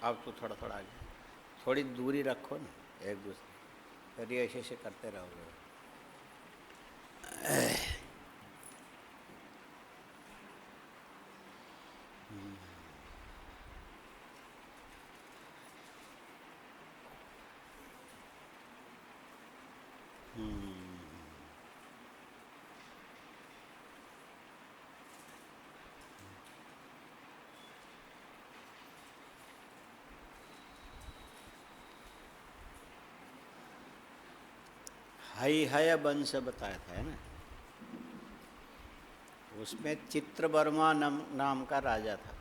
अब तो थोड़ा थोड़ा आगे, थोड़ी दूरी रखो ना एक दूसरे, फिर ऐसे ऐसे करते रहोगे। हय वंश बताया था, है ना। उसमें चित्रवर्मा नाम का राजा था,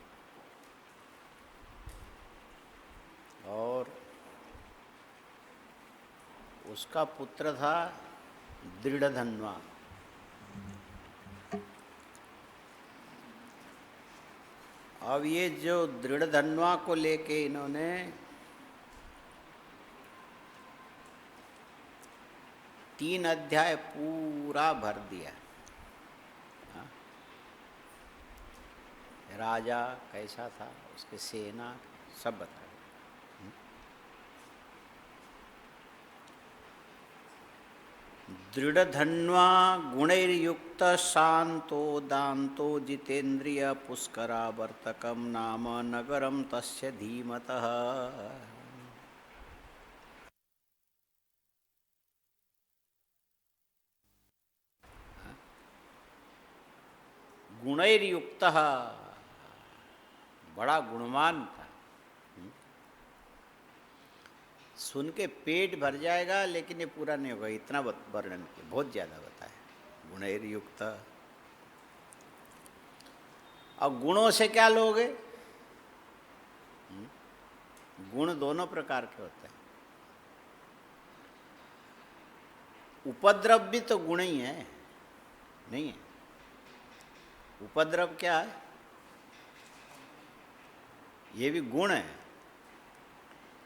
और उसका पुत्र था दृढ़धन्वा। अब ये जो दृढ़धन्वा को लेके इन्होंने तीन अध्याय पूरा भर दिया। हाँ? राजा कैसा था, उसके सेना सब बताया। दृढ़धन्वा गुणैर्युक्त शांतो दांतो जितेन्द्रिय पुष्करावर्तकम नाम नगरम तस्य धीमतः। गुणैर्युक्त, बड़ा गुणवान था। सुन के पेट भर जाएगा, लेकिन ये पूरा नहीं होगा, इतना वर्णन किया, बहुत ज़्यादा बताया। गुणैर्युक्त, और गुणों से क्या लोगे? गुण दोनों प्रकार के होते हैं। उपद्रव भी तो गुण ही है, नहीं है? उपद्रव क्या है? ये भी गुण है।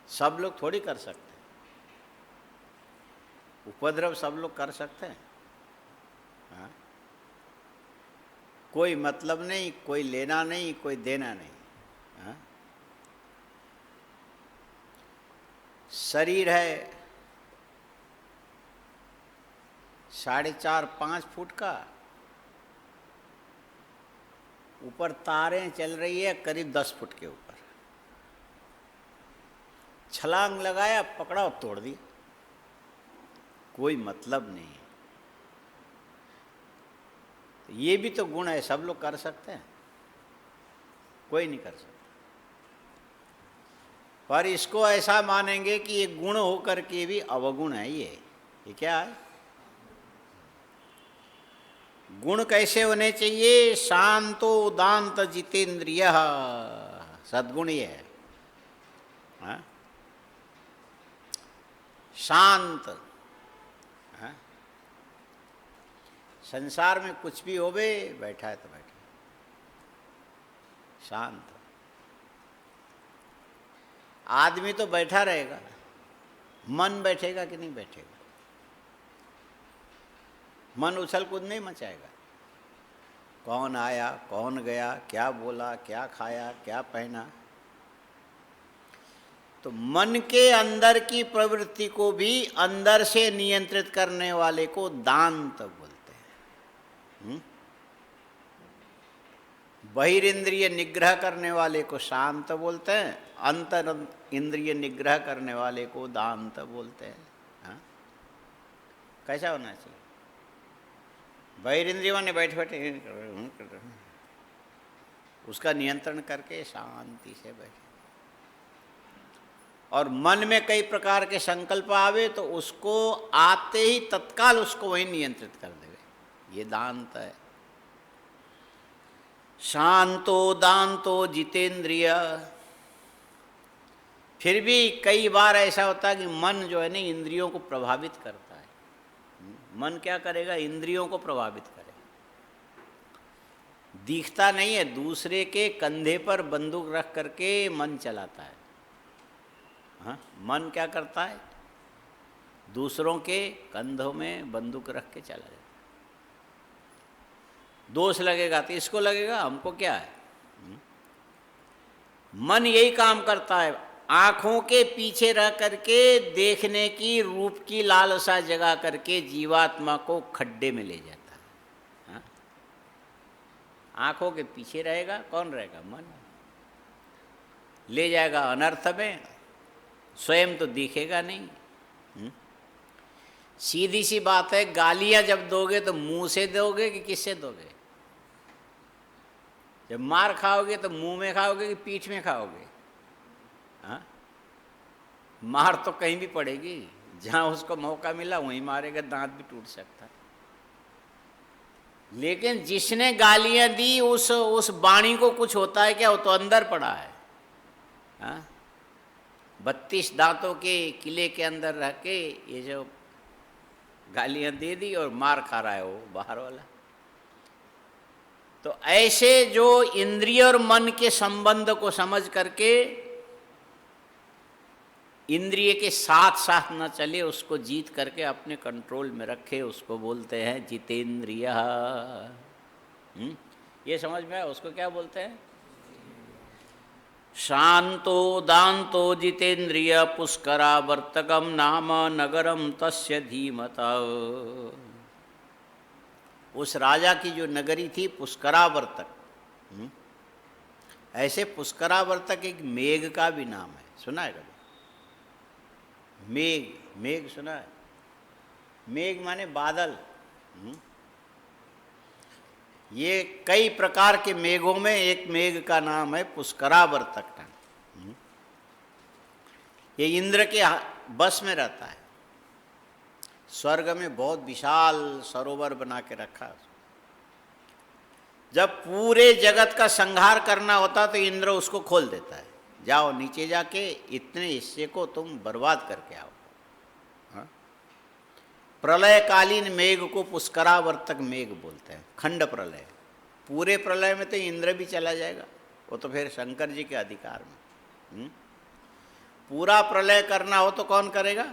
सब लोग थोड़ी कर सकते हैं उपद्रव, सब लोग कर सकते हैं? हाँ? कोई मतलब नहीं, कोई लेना नहीं, कोई देना नहीं। हाँ? शरीर है 4.5-5 फुट का, ऊपर तारें चल रही है करीब 10 फुट के ऊपर, छलांग लगाया, पकड़ा और तोड़ दिया, कोई मतलब नहीं है। तो ये भी तो गुण है, सब लोग कर सकते हैं? कोई नहीं कर सकता। पर इसको ऐसा मानेंगे कि ये गुण होकर के भी अवगुण है। ये क्या है? गुण कैसे होने चाहिए? शांतो दांत जितेंद्रिय, सद्गुण ये है। हाँ? शांत। हाँ? संसार में कुछ भी होवे, बैठा है तो बैठा, शांत। आदमी तो बैठा रहेगा, मन बैठेगा कि नहीं बैठेगा? मन उछल कूद नहीं मचाएगा। कौन आया, कौन गया, क्या बोला, क्या खाया, क्या पहना। तो मन के अंदर की प्रवृत्ति को भी अंदर से नियंत्रित करने वाले को दांत बोलते हैं। बहिरिंद्रिय निग्रह करने वाले को शांत बोलते हैं, अंतर इंद्रिय निग्रह करने वाले को दांत बोलते हैं। हाँ? कैसा होना चाहिए? बहिरिंद्रियों ने बैठे बैठे उसका नियंत्रण करके शांति से बैठे। और मन में कई प्रकार के संकल्प आवे तो उसको आते ही तत्काल उसको वही नियंत्रित कर देवे, ये दांत है। शांतो दांतो जितेंद्रिय। फिर भी कई बार ऐसा होता है कि मन जो है ना इंद्रियों को प्रभावित करता है। मन क्या करेगा? इंद्रियों को प्रभावित करेगा। दिखता नहीं है, दूसरे के कंधे पर बंदूक रख करके मन चलाता है। हाँ? मन क्या करता है? दूसरों के कंधों में बंदूक रख के चला जाता है। दोष लगेगा तो इसको लगेगा, हमको क्या है? मन यही काम करता है, आँखों के पीछे रह करके देखने की, रूप की लालसा जगा करके जीवात्मा को खड्डे में ले जाता है। हाँ? आँखों के पीछे रहेगा, कौन रहेगा? मन। ले जाएगा अनर्थ में, स्वयं तो दिखेगा नहीं। सीधी सी बात है, गालियां जब दोगे तो मुंह से दोगे कि किससे दोगे? जब मार खाओगे तो मुंह में खाओगे कि पीठ में खाओगे? हाँ? मार तो कहीं भी पड़ेगी, जहां उसको मौका मिला वहीं मारेगा, दांत भी टूट सकता है। लेकिन जिसने गालियां दी उस वाणी को कुछ होता है क्या? वो तो अंदर पड़ा है। हाँ? 32 दांतों के किले के अंदर रह के ये जो गालियां दे दी और मार खा रहा है वो बाहर वाला। तो ऐसे जो इंद्रिय और मन के संबंध को समझ करके इंद्रिय के साथ साथ न चले, उसको जीत करके अपने कंट्रोल में रखे, उसको बोलते हैं जितेंद्रिय। ये समझ में आया? उसको क्या बोलते हैं? शांतो दांतो जितेंद्रिय पुष्करावर्तकम नाम नगरम तस्य धीमता। उस राजा की जो नगरी थी पुष्करावर्तक। ऐसे पुष्करावर्तक एक मेघ का भी नाम है, सुना है कभी? मेघ, मेघ सुना है? मेघ माने बादल। ये कई प्रकार के मेघों में एक मेघ का नाम है पुष्करावर्तक। ये इंद्र के बस में रहता है। स्वर्ग में बहुत विशाल सरोवर बना के रखा। जब पूरे जगत का संहार करना होता तो इंद्र उसको खोल देता है, जाओ नीचे जाके इतने हिस्से को तुम बर्बाद करके आओ। हाँ? प्रलयकालीन मेघ को पुष्करावर्तक मेघ बोलते हैं। खंड प्रलय, पूरे प्रलय में तो इंद्र भी चला जाएगा, वो तो फिर शंकर जी के अधिकार में। पूरा प्रलय करना हो तो कौन करेगा?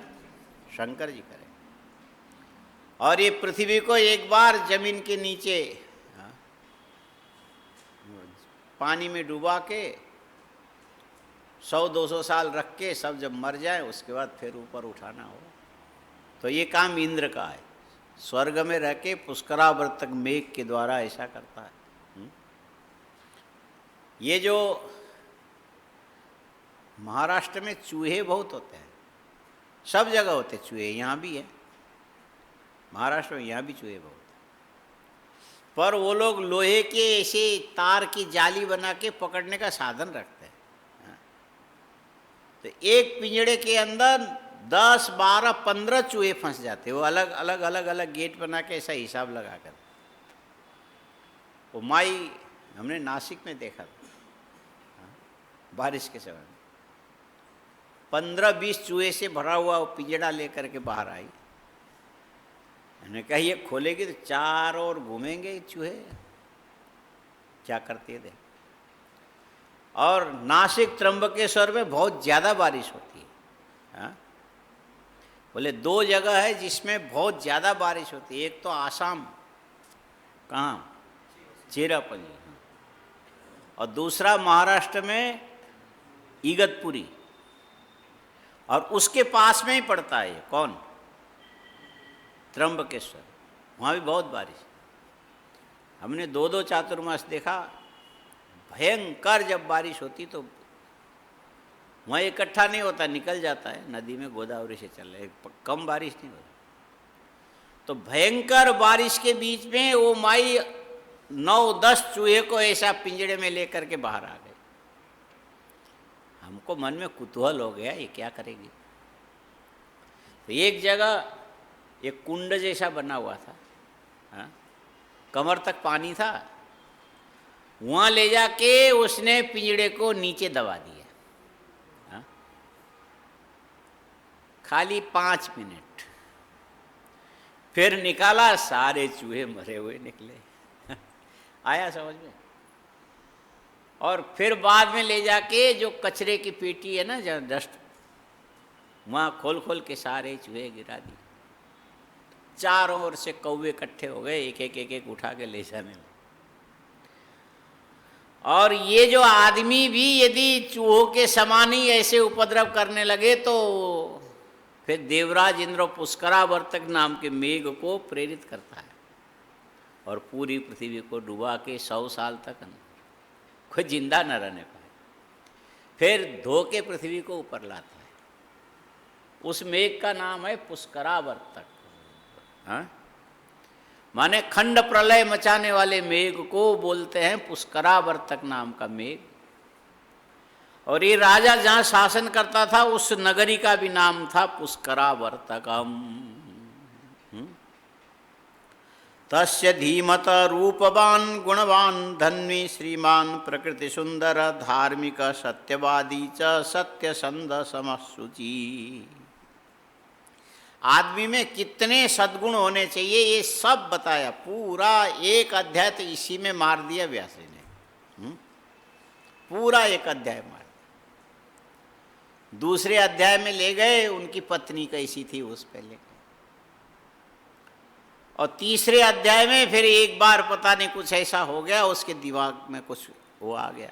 शंकर जी करेगा। और ये पृथ्वी को एक बार जमीन के नीचे पानी में डुबा के 100-200 साल रख के सब जब मर जाए उसके बाद फिर ऊपर उठाना हो, तो ये काम इंद्र का है। स्वर्ग में रह के पुष्करावर्तक मेघ के द्वारा ऐसा करता है। ये जो महाराष्ट्र में चूहे बहुत होते हैं, सब जगह होते हैं चूहे, यहाँ भी है महाराष्ट्र में, यहाँ भी चूहे बहुत। पर वो लोग लोहे के ऐसे तार की जाली बना के पकड़ने का साधन रखते हैं। तो एक पिंजड़े के अंदर 10, 12, 15 चूहे फंस जाते हैं। वो अलग अलग अलग अलग गेट बना के ऐसा हिसाब लगा कर। वो माई हमने नासिक में देखा था, बारिश के समय 15-20 चूहे से भरा हुआ वो पिंजड़ा लेकर के बाहर आई। मैंने कहा ये खोलेगी तो चारों ओर घूमेंगे चूहे, क्या करती है देख। और नासिक त्र्यंबकेश्वर में बहुत ज़्यादा बारिश होती है। हाँ? बोले 2 जगह है जिसमें बहुत ज़्यादा बारिश होती है। एक तो आसाम, कहाँ? चेरापल्ली, और दूसरा महाराष्ट्र में इगतपुरी, और उसके पास में ही पड़ता है ये कौन? त्र्यंबकेश्वर। वहाँ भी बहुत बारिश। हमने 2-2 चातुर्मास देखा, भयंकर जब बारिश होती तो वहाँ इकट्ठा नहीं होता, निकल जाता है नदी में, गोदावरी से चल रहे, कम बारिश नहीं होती। तो भयंकर बारिश के बीच में वो माई 9-10 चूहे को ऐसा पिंजड़े में लेकर के बाहर आ गए। हमको मन में कुतूहल हो गया, ये क्या करेगी। तो एक जगह एक कुंड जैसा बना हुआ था, हाँ? कमर तक पानी था, वहाँ ले जाके उसने पिंजड़े को नीचे दबा दिया। हाँ? खाली 5 मिनट, फिर निकाला, सारे चूहे मरे हुए निकले। आया समझ में? और फिर बाद में ले जाके जो कचरे की पेटी है ना, जहाँ डस्ट, वहाँ खोल खोल के सारे चूहे गिरा दिए। चारों ओर से कौवे इकट्ठे हो गए, एक एक उठा के ले जाने में। और ये जो आदमी भी यदि चूहों के समान ही ऐसे उपद्रव करने लगे तो फिर देवराज इंद्र पुष्करावर्तक नाम के मेघ को प्रेरित करता है और पूरी पृथ्वी को डुबा के 100 साल तक कोई जिंदा न रहने पाए, फिर धो के पृथ्वी को ऊपर लाता है। उस मेघ का नाम है पुष्करावर्तक। हाँ, माने खंड प्रलय मचाने वाले मेघ को बोलते हैं पुष्करावर्तक नाम का मेघ। और ये राजा जहाँ शासन करता था उस नगरी का भी नाम था पुष्करावर्तकम। तस्य धीमत रूपवान गुणवान धन्वी श्रीमान प्रकृति सुंदर धार्मिक सत्यवादी च सत्यसंध समशुचि। आदमी में कितने सद्गुण होने चाहिए ये सब बताया, पूरा एक अध्याय तो इसी में मार दिया व्यास जी ने। पूरा एक अध्याय मार दिया। दूसरे अध्याय में ले गए, उनकी पत्नी कैसी थी उस पे ले गए, और तीसरे अध्याय में फिर एक बार पता नहीं कुछ ऐसा हो गया, उसके दिमाग में कुछ वो आ गया।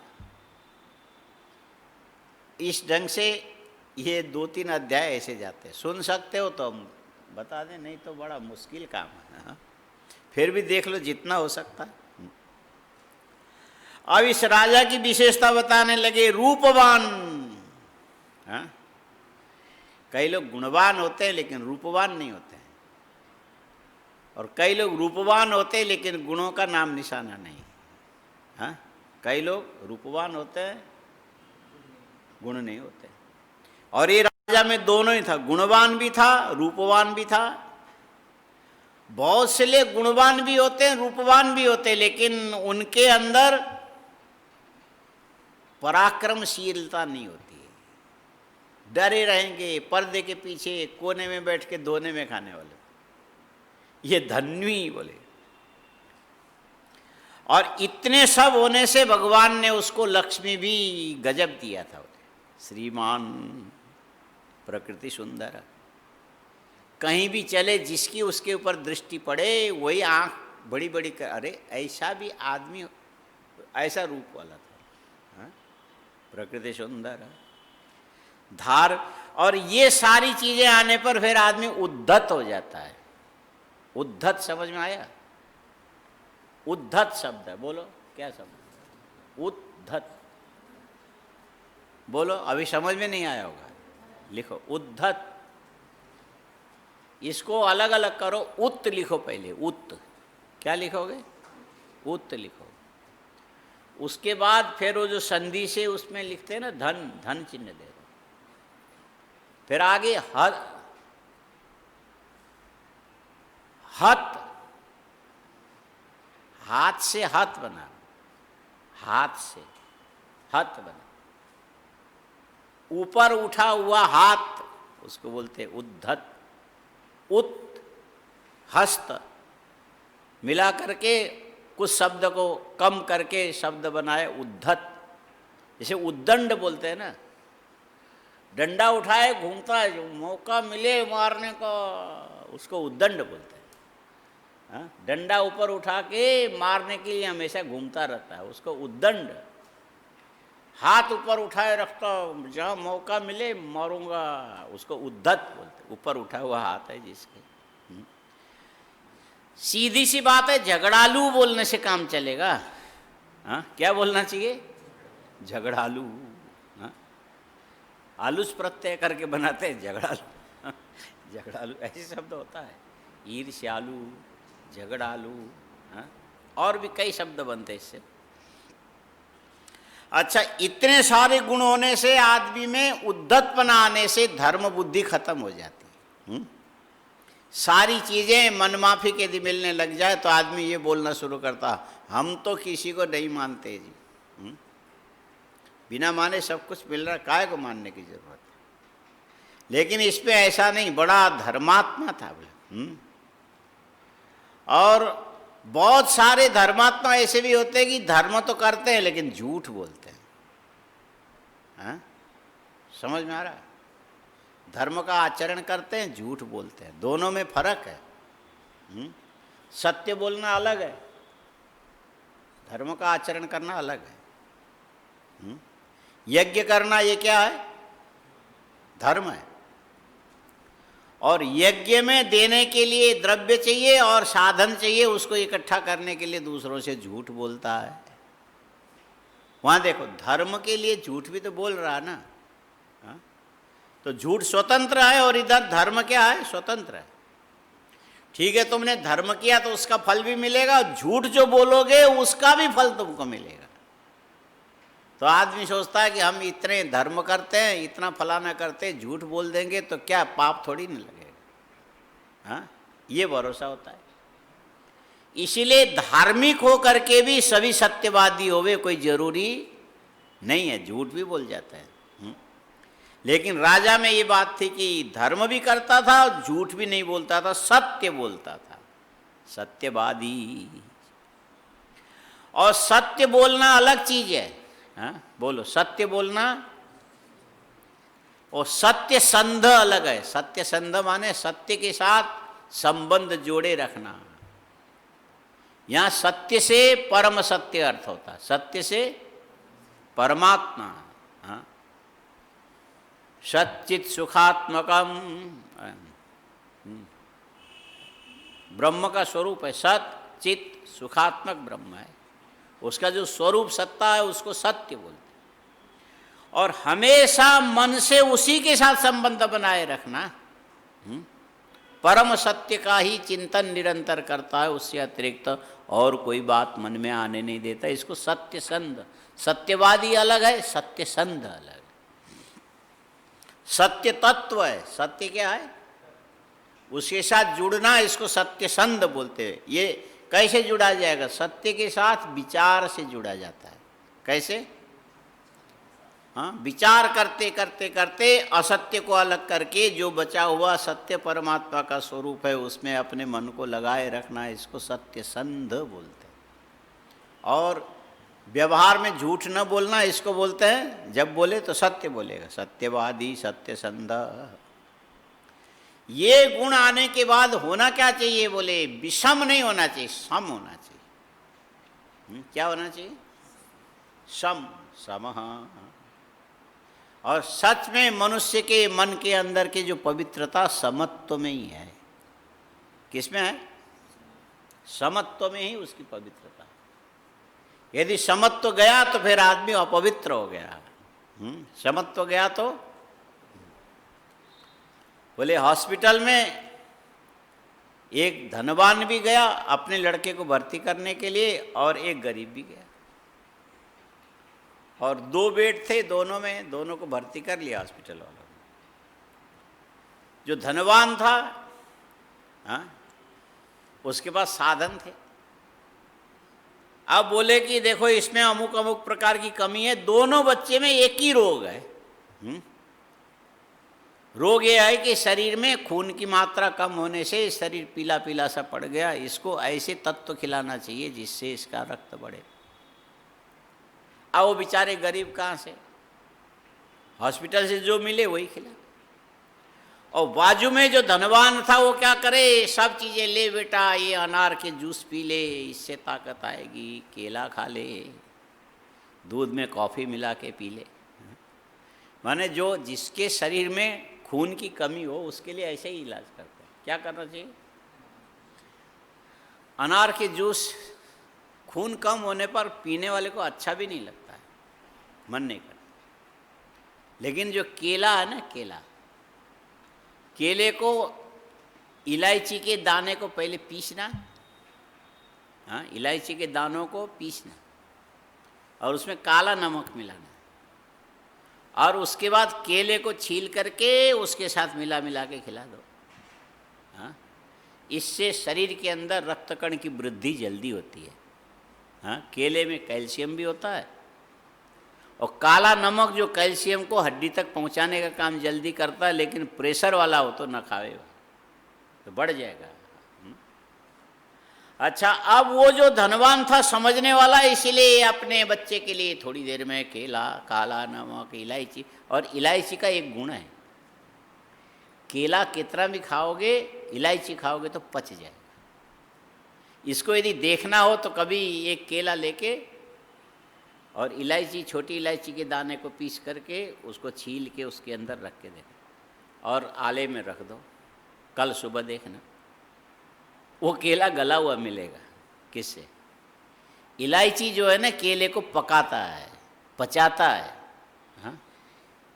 इस ढंग से ये 2-3 अध्याय ऐसे जाते हैं। सुन सकते हो तो हम बता दें, नहीं तो बड़ा मुश्किल काम है। हाँ? फिर भी देख लो जितना हो सकता है। अब इस राजा की विशेषता बताने लगे, रूपवान। हाँ? कई लोग गुणवान होते हैं लेकिन रूपवान नहीं होते हैं, और कई लोग रूपवान होते हैं लेकिन गुणों का नाम निशाना नहीं। हाँ? कई लोग रूपवान होते हैं, गुण नहीं होते। और ये राजा में दोनों ही था, गुणवान भी था, रूपवान भी था। बहुत से लोग गुणवान भी होते हैं, रूपवान भी होते हैं, लेकिन उनके अंदर पराक्रमशीलता नहीं होती है। डरे रहेंगे, पर्दे के पीछे कोने में बैठ के दोने में खाने वाले, ये धन्वी बोले। और इतने सब होने से भगवान ने उसको लक्ष्मी भी गजब दिया था। श्रीमान प्रकृति सुंदर, कहीं भी चले जिसकी उसके ऊपर दृष्टि पड़े वही आंख बड़ी बड़ी कर, अरे ऐसा भी आदमी, ऐसा रूप वाला था। हाँ? प्रकृति सुंदर, धार। और ये सारी चीजें आने पर फिर आदमी उद्धत हो जाता है। उद्धत समझ में आया? उद्धत शब्द है, बोलो क्या शब्द? उद्धत बोलो, अभी समझ में नहीं आया होगा, लिखो उद्धत। इसको अलग अलग करो, उत लिखो पहले, उत। क्या लिखोगे? उत लिखो। उसके बाद फिर वो जो संधि से उसमें लिखते हैं ना, धन, धन चिन्ह दे दो। फिर आगे हत, हत, हाथ से हत बना, हाथ से हत बना। ऊपर उठा हुआ हाथ उसको बोलते हैं उद्धत। उत, हस्त मिला करके कुछ शब्द को कम करके शब्द बनाए उद्धत। जैसे उद्दंड बोलते हैं ना, डंडा उठाए घूमता है, जो मौका मिले मारने का उसको उद्दंड बोलते हैं। हाँ? डंडा ऊपर उठा के मारने के लिए हमेशा घूमता रहता है, उसको उद्दंड। हाथ ऊपर उठाए रखता, जहाँ मौका मिले मारूंगा, उसको उद्धत बोलते। ऊपर उठा हुआ हाथ है जिसके। सीधी सी बात है, झगड़ालू बोलने से काम चलेगा। हाँ, क्या बोलना चाहिए? झगड़ालू। हाँ? आलूस प्रत्यय करके बनाते हैं झगड़ालू। हाँ? झगड़ालू ऐसे शब्द होता है, ईर्ष्यालू, झगड़ालू। हाँ? और भी कई शब्द बनते हैं इससे। अच्छा, इतने सारे गुण होने से आदमी में उद्धतपना आने से धर्म बुद्धि खत्म हो जाती है। सारी चीजें मनमाफी के यदि मिलने लग जाए तो आदमी ये बोलना शुरू करता, हम तो किसी को नहीं मानते जी। बिना माने सब कुछ मिल रहा, काय को मानने की जरूरत है। लेकिन इस पे ऐसा नहीं, बड़ा धर्मात्मा था बोले। और बहुत सारे धर्मात्मा ऐसे भी होते हैं कि धर्म तो करते हैं लेकिन झूठ बोलते हैं। हाँ? समझ में आ रहा है? धर्म का आचरण करते हैं, झूठ बोलते हैं, दोनों में फर्क है। सत्य बोलना अलग है, धर्म का आचरण करना अलग है। यज्ञ करना ये क्या है? धर्म है। और यज्ञ में देने के लिए द्रव्य चाहिए और साधन चाहिए, उसको इकट्ठा करने के लिए दूसरों से झूठ बोलता है। वहां देखो, धर्म के लिए झूठ भी तो बोल रहा है ना। हाँ? तो झूठ स्वतंत्र है और इधर धर्म क्या है? स्वतंत्र है। ठीक है, तुमने धर्म किया तो उसका फल भी मिलेगा, झूठ जो बोलोगे उसका भी फल तुमको मिलेगा। तो आदमी सोचता है कि हम इतने धर्म करते हैं, इतना फलाना करते हैं, झूठ बोल देंगे तो क्या पाप थोड़ी नहीं लगेगा। हाँ, ये भरोसा होता है। इसीलिए धार्मिक हो करके भी सभी सत्यवादी होवे कोई जरूरी नहीं है, झूठ भी बोल जाता है। लेकिन राजा में ये बात थी कि धर्म भी करता था और झूठ भी नहीं बोलता था, सत्य बोलता था, सत्यवादी। और सत्य बोलना अलग चीज है। हाँ बोलो, सत्य बोलना और सत्य संध अलग है। सत्य संध माने सत्य के साथ संबंध जोड़े रखना। यहां सत्य से परम सत्य अर्थ होता है, सत्य से परमात्मा। हाँ, सच्चित सुखात्मकम ब्रह्म का स्वरूप है। सच्चित सुखात्मक ब्रह्म है, उसका जो स्वरूप सत्ता है उसको सत्य बोलते हैं। और हमेशा मन से उसी के साथ संबंध बनाए रखना। परम सत्य का ही चिंतन निरंतर करता है, उससे अतिरिक्त और कोई बात मन में आने नहीं देता। इसको सत्य संध, सत्यवादी अलग है, सत्य संध अलग है। सत्य तत्व है, सत्य क्या है? उसके साथ जुड़ना, इसको सत्य संध बोलते हैं। ये कैसे जुड़ा जाएगा? सत्य के साथ विचार से जुड़ा जाता है। कैसे? हाँ, विचार करते करते करते असत्य को अलग करके जो बचा हुआ सत्य परमात्मा का स्वरूप है उसमें अपने मन को लगाए रखना, इसको सत्य संध बोलते हैं। और व्यवहार में झूठ न बोलना, इसको बोलते हैं, जब बोले तो सत्य बोलेगा, सत्यवादी, सत्य संध। ये गुण आने के बाद होना क्या चाहिए? बोले विषम नहीं होना चाहिए, सम होना चाहिए। क्या होना चाहिए? सम, समः। और सच में मनुष्य के मन के अंदर की जो पवित्रता समत्व में ही है। किसमें है? समत्व में ही उसकी पवित्रता। यदि समत्व गया तो फिर आदमी अपवित्र हो गया। समत्व गया तो बोले हॉस्पिटल में एक धनवान भी गया अपने लड़के को भर्ती करने के लिए और एक गरीब भी गया, और 2 बेड थे, दोनों को भर्ती कर लिया हॉस्पिटल वालों ने। जो धनवान था, हाँ, उसके पास साधन थे। अब बोले कि देखो इसमें अमुक अमुक प्रकार की कमी है, दोनों बच्चे में एक ही रोग है। रोग ये है कि शरीर में खून की मात्रा कम होने से शरीर पीला पीला सा पड़ गया, इसको ऐसे तत्व खिलाना चाहिए जिससे इसका रक्त बढ़े। अब वो बेचारे गरीब कहाँ से? हॉस्पिटल से जो मिले वही खिला। और बाजू में जो धनवान था वो क्या करे? सब चीज़ें ले बेटा, ये अनार के जूस पी ले, इससे ताकत आएगी, केला खा ले, दूध में कॉफ़ी मिला के पी ले। माने जो जिसके शरीर में खून की कमी हो उसके लिए ऐसे ही इलाज करते हैं। क्या करना चाहिए? अनार के जूस खून कम होने पर पीने वाले को अच्छा भी नहीं लगता है, मन नहीं करता। लेकिन जो केला है ना, केले को इलायची के दाने को पहले पीसना, हाँ, इलायची के दानों को पीसना और उसमें काला नमक मिलाना, और उसके बाद केले को छील करके उसके साथ मिला के खिला दो। हाँ, इससे शरीर के अंदर रक्तकण की वृद्धि जल्दी होती है। हाँ, केले में कैल्शियम भी होता है, और काला नमक जो कैल्शियम को हड्डी तक पहुंचाने का काम जल्दी करता है, लेकिन प्रेशर वाला हो तो न खावे तो बढ़ जाएगा। अच्छा, अब वो जो धनवान था समझने वाला, इसीलिए अपने बच्चे के लिए थोड़ी देर में केला, काला नमक, इलायची। और इलायची का एक गुण है, केला कितना भी खाओगे, इलायची खाओगे तो पच जाएगा। इसको यदि देखना हो तो कभी एक केला लेके और इलायची, छोटी इलायची के दाने को पीस करके उसको छील के उसके अंदर रख के देना और आले में रख दो। कल सुबह देखना वो केला गला हुआ मिलेगा। किससे? इलायची जो है ना केले को पकाता है, पचाता है। हाँ,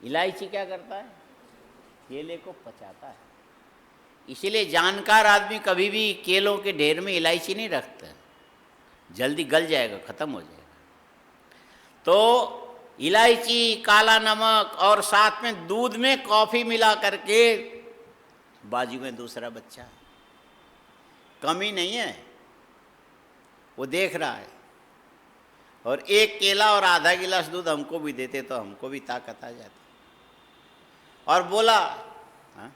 इलायची क्या करता है? केले को पचाता है। इसीलिए जानकार आदमी कभी भी केलों के ढेर में इलायची नहीं रखता, जल्दी गल जाएगा, खत्म हो जाएगा। तो इलायची, काला नमक और साथ में दूध में कॉफ़ी मिला करके, बाजू में दूसरा बच्चा, कमी नहीं है, वो देख रहा है, और एक केला और आधा गिलास दूध हमको भी देते तो हमको भी ताकत आ जाती। और बोला, हाँ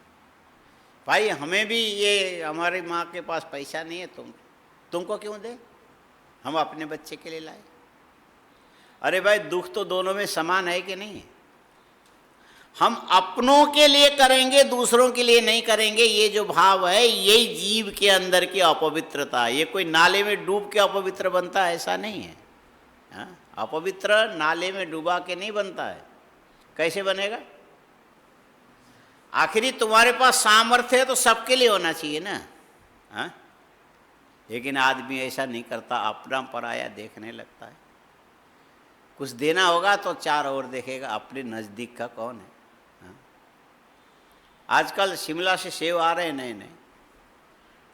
भाई हमें भी ये, हमारी माँ के पास पैसा नहीं है, तुमको क्यों दे, हम अपने बच्चे के लिए लाए। अरे भाई दुख तो दोनों में समान है कि नहीं है? हम अपनों के लिए करेंगे, दूसरों के लिए नहीं करेंगे। ये जो भाव है यही जीव के अंदर की अपवित्रता है। ये कोई नाले में डूब के अपवित्र बनता है ऐसा नहीं है। हाँ? अपवित्र नाले में डूबा के नहीं बनता है। कैसे बनेगा? आखिरी तुम्हारे पास सामर्थ्य है तो सबके लिए होना चाहिए ना। हाँ? लेकिन आदमी ऐसा नहीं करता, अपना पराया देखने लगता है। कुछ देना होगा तो चार ओर देखेगा, अपने नज़दीक का कौन है। हाँ? आजकल शिमला से सेव आ रहे हैं नए नए,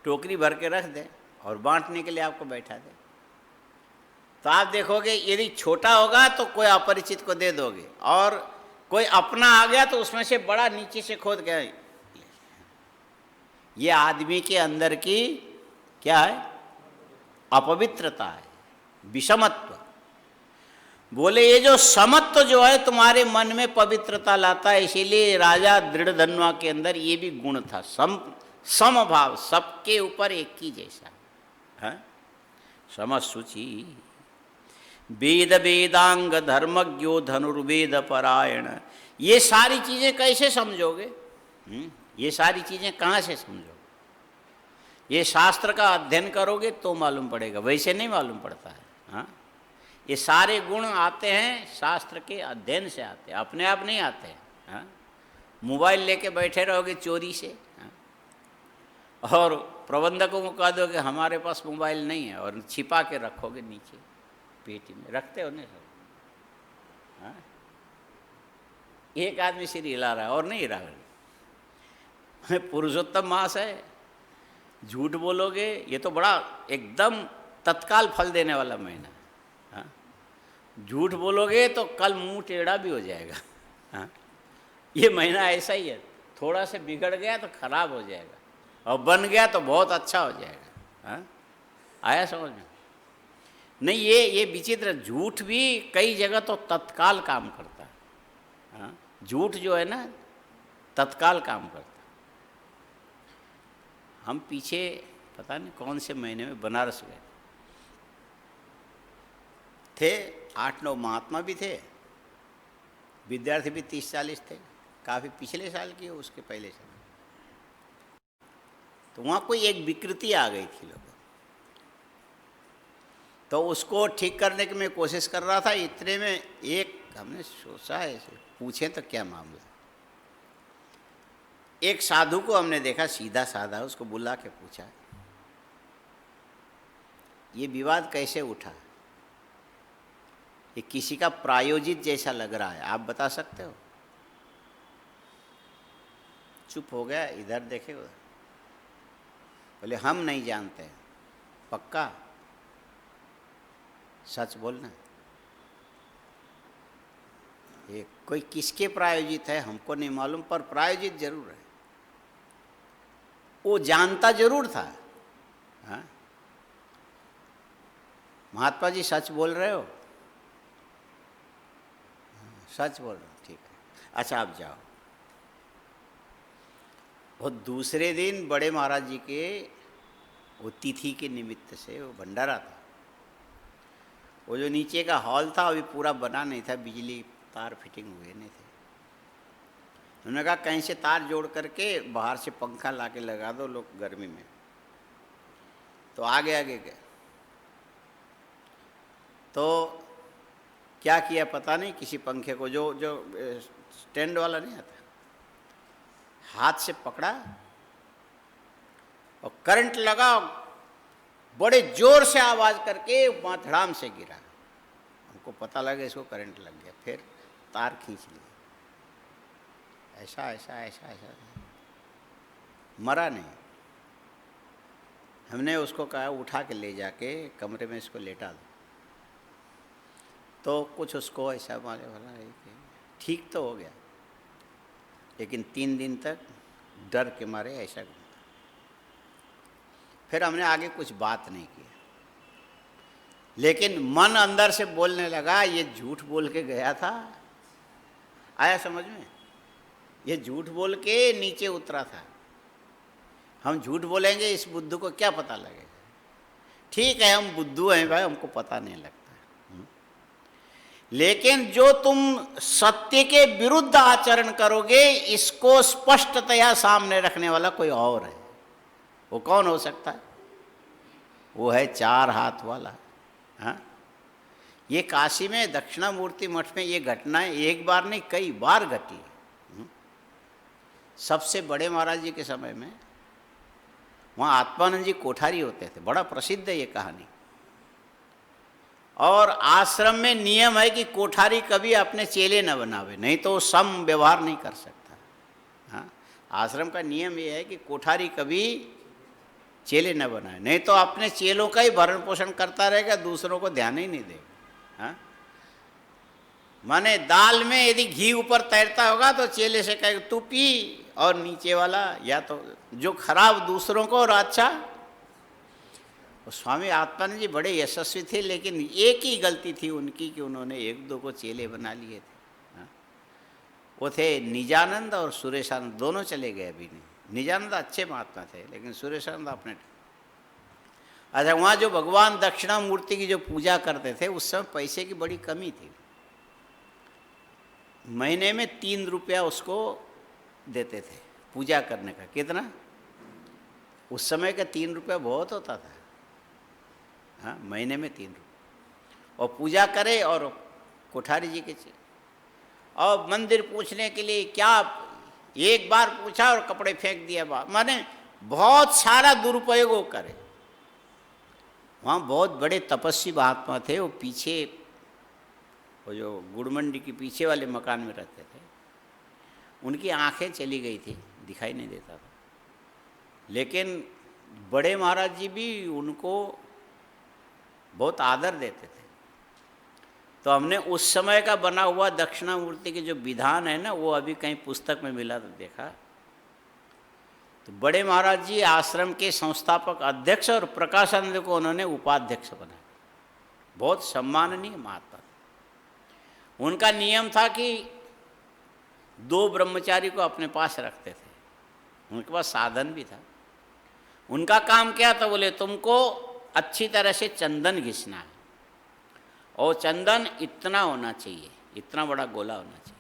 टोकरी भर के रख दे और बांटने के लिए आपको बैठा दे, तो आप देखोगे यदि छोटा होगा तो कोई अपरिचित को दे दोगे, और कोई अपना आ गया तो उसमें से बड़ा नीचे से खोद गया। ये आदमी के अंदर की क्या है? अपवित्रता है, विषमत्व। बोले ये जो समत्व जो है तुम्हारे मन में पवित्रता लाता है। इसीलिए राजा दृढ़धन्वा के अंदर ये भी गुण था, समभाव, सबके ऊपर एक ही जैसा है। समशुचि वेद वेदांग धर्मज्ञो धनुर्वेद परायण। ये सारी चीज़ें कैसे समझोगे? ये सारी चीज़ें कहाँ से समझोगे? ये शास्त्र का अध्ययन करोगे तो मालूम पड़ेगा, वैसे नहीं मालूम पड़ता है। हाँ, ये सारे गुण आते हैं शास्त्र के अध्ययन से आते हैं, अपने आप नहीं आते हैं। हाँ? मोबाइल लेके बैठे रहोगे चोरी से, हाँ? और प्रबंधकों को कह दो कि हमारे पास मोबाइल नहीं है, और छिपा के रखोगे नीचे पेटी में, रखते हो नहीं सब। हाँ? एक आदमी सिर हिला रहा है और नहीं हिला रहा। पुरुषोत्तम मास है, झूठ बोलोगे ये तो बड़ा एकदम तत्काल फल देने वाला महीना। हाँ? झूठ बोलोगे तो कल मुंह टेढ़ा भी हो जाएगा। हाँ? ये महीना ऐसा ही है, थोड़ा से बिगड़ गया तो खराब हो जाएगा, और बन गया तो बहुत अच्छा हो जाएगा। हाँ? आया समझ में? नहीं, ये विचित्र, झूठ भी कई जगह तो तत्काल काम करता है। हाँ? झूठ जो है ना तत्काल काम करता है। हम पीछे पता नहीं कौन से महीने में बनारस गए थे, 8-9 महात्मा भी थे, विद्यार्थी भी 30-40 थे, काफ़ी पिछले साल की हो, उसके पहले साल। तो वहाँ कोई एक विकृति आ गई थी लोगों, तो उसको ठीक करने की मैं कोशिश कर रहा था। इतने में एक हमने सोचा है पूछे तो क्या मामला। एक साधु को हमने देखा, सीधा साधा, उसको बुला के पूछा ये विवाद कैसे उठा, ये किसी का प्रायोजित जैसा लग रहा है, आप बता सकते हो? चुप हो गया, इधर देखे उधर। बोले हम नहीं जानते। पक्का? सच बोलना। ये कोई किसके प्रायोजित है हमको नहीं मालूम, पर प्रायोजित जरूर है। वो जानता जरूर था। हाँ? महात्मा जी सच बोल रहे हो? सच बोल रहे हो, ठीक है, अच्छा आप जाओ। वो दूसरे दिन बड़े महाराज जी के वो तिथि के निमित्त से वो भंडारा था। वो जो नीचे का हॉल था अभी पूरा बना नहीं था, बिजली तार फिटिंग हुए नहीं थे। उन्होंने कहा कहीं से तार जोड़ करके बाहर से पंखा ला के लगा दो, लोग गर्मी में। तो आगे आगे गए तो क्या किया पता नहीं, किसी पंखे को जो जो स्टैंड वाला नहीं आता, हाथ से पकड़ा और करंट लगा, बड़े जोर से आवाज करके वहाँ धड़ाम से गिरा। हमको पता लगा इसको करंट लग गया, फिर तार खींच लिया। ऐसा ऐसा ऐसा ऐसा, मरा नहीं। हमने उसको कहा उठा के ले जाके कमरे में इसको लेटा दो, तो कुछ उसको ऐसा मारे वाला ठीक तो हो गया, लेकिन 3 दिन तक डर के मारे ऐसा घूमता। फिर हमने आगे कुछ बात नहीं किया, लेकिन मन अंदर से बोलने लगा ये झूठ बोल के गया था। आया समझ में? ये झूठ बोल के नीचे उतरा था। हम झूठ बोलेंगे इस बुद्धू को क्या पता लगेगा? ठीक है हम बुद्धू हैं भाई, हमको पता नहीं लगता। लेकिन जो तुम सत्य के विरुद्ध आचरण करोगे, इसको स्पष्टतया सामने रखने वाला कोई और है। वो कौन हो सकता है? वो है 4 हाथ वाला। हाँ, ये काशी में दक्षिणामूर्ति मठ में ये घटनाएं एक बार नहीं कई बार घटी। सबसे बड़े महाराज जी के समय में वहाँ आत्मानंद जी कोठारी होते थे, बड़ा प्रसिद्ध है ये कहानी। और आश्रम में नियम है कि कोठारी कभी अपने चेले न बनावे, नहीं तो सम व्यवहार नहीं कर सकता। हाँ, आश्रम का नियम ये है कि कोठारी कभी चेले न बनाए, नहीं तो अपने चेलों का ही भरण पोषण करता रहेगा, दूसरों को ध्यान ही नहीं देगा। हाँ, माने दाल में यदि घी ऊपर तैरता होगा तो चेले से कहेगा तू पी, और नीचे वाला या तो जो खराब दूसरों को और अच्छा। स्वामी आत्मानंद जी बड़े यशस्वी थे, लेकिन एक ही गलती थी उनकी कि उन्होंने 1-2 को चेले बना लिए थे। हाँ? वो थे निजानंद और सुरेशानंद, दोनों चले गए अभी नहीं। निजानंद अच्छे महात्मा थे, लेकिन सुरेशानंद अपने। अच्छा, वहाँ जो भगवान दक्षिणामूर्ति की जो पूजा करते थे उस समय पैसे की बड़ी कमी थी। महीने में 3 रुपया उसको देते थे पूजा करने का। कितना? उस समय का 3 रुपया बहुत होता था। हाँ, महीने में 3 रुपये, और पूजा करे और कोठारी जी के और मंदिर पूछने के लिए क्या, एक बार पूछा और कपड़े फेंक दिया बाहर, माने बहुत सारा दुरुपयोग वो करे। वहाँ बहुत बड़े तपस्वी महात्मा थे, वो पीछे वो जो गुड़ मंडी के पीछे वाले मकान में रहते थे। उनकी आंखें चली गई थी, दिखाई नहीं देता था, लेकिन बड़े महाराज जी भी उनको बहुत आदर देते थे। तो हमने उस समय का बना हुआ दक्षिणामूर्ति के जो विधान है ना, वो अभी कहीं पुस्तक में मिला तो देखा। तो बड़े महाराज जी आश्रम के संस्थापक अध्यक्ष और प्रकाशानंद को उन्होंने उपाध्यक्ष बनाया। बहुत सम्माननीय महात्मा थे। उनका नियम था कि 2 ब्रह्मचारी को अपने पास रखते थे। उनके पास साधन भी था। उनका काम क्या था? बोले तुमको अच्छी तरह से चंदन घिसना है, और चंदन इतना होना चाहिए, इतना बड़ा गोला होना चाहिए,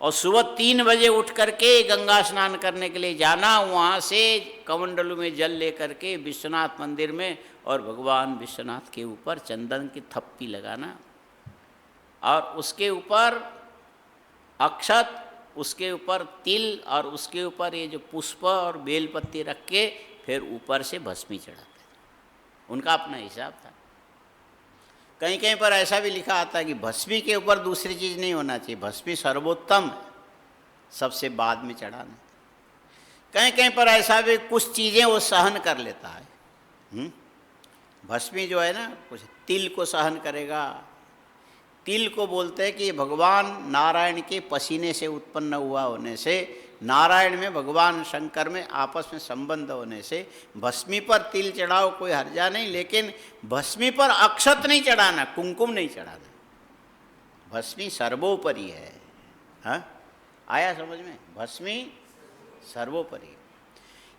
और सुबह 3 बजे उठ करके गंगा स्नान करने के लिए जाना, वहाँ से कमंडलू में जल ले करके विश्वनाथ मंदिर में और भगवान विश्वनाथ के ऊपर चंदन की थप्पी लगाना, और उसके ऊपर अक्षत, उसके ऊपर तिल, और उसके ऊपर ये जो पुष्प और बेलपत्ती रख के फिर ऊपर से भस्मी चढ़ाते। उनका अपना हिसाब था। कहीं कहीं पर ऐसा भी लिखा आता है कि भस्मी के ऊपर दूसरी चीज़ नहीं होना चाहिए, भस्मी सर्वोत्तम है, सबसे बाद में चढ़ाना। कहीं कहीं पर ऐसा भी कुछ चीज़ें वो सहन कर लेता है। भस्मी जो है ना, कुछ तिल को सहन करेगा। तिल को बोलते हैं कि भगवान नारायण के पसीने से उत्पन्न हुआ होने से, नारायण में भगवान शंकर में आपस में संबंध होने से भस्मी पर तिल चढ़ाओ, कोई हर्जा नहीं, लेकिन भस्मी पर अक्षत नहीं चढ़ाना, कुमकुम नहीं चढ़ाना। भस्मी सर्वोपरि है। हाँ, आया समझ में? भस्मी सर्वोपरि।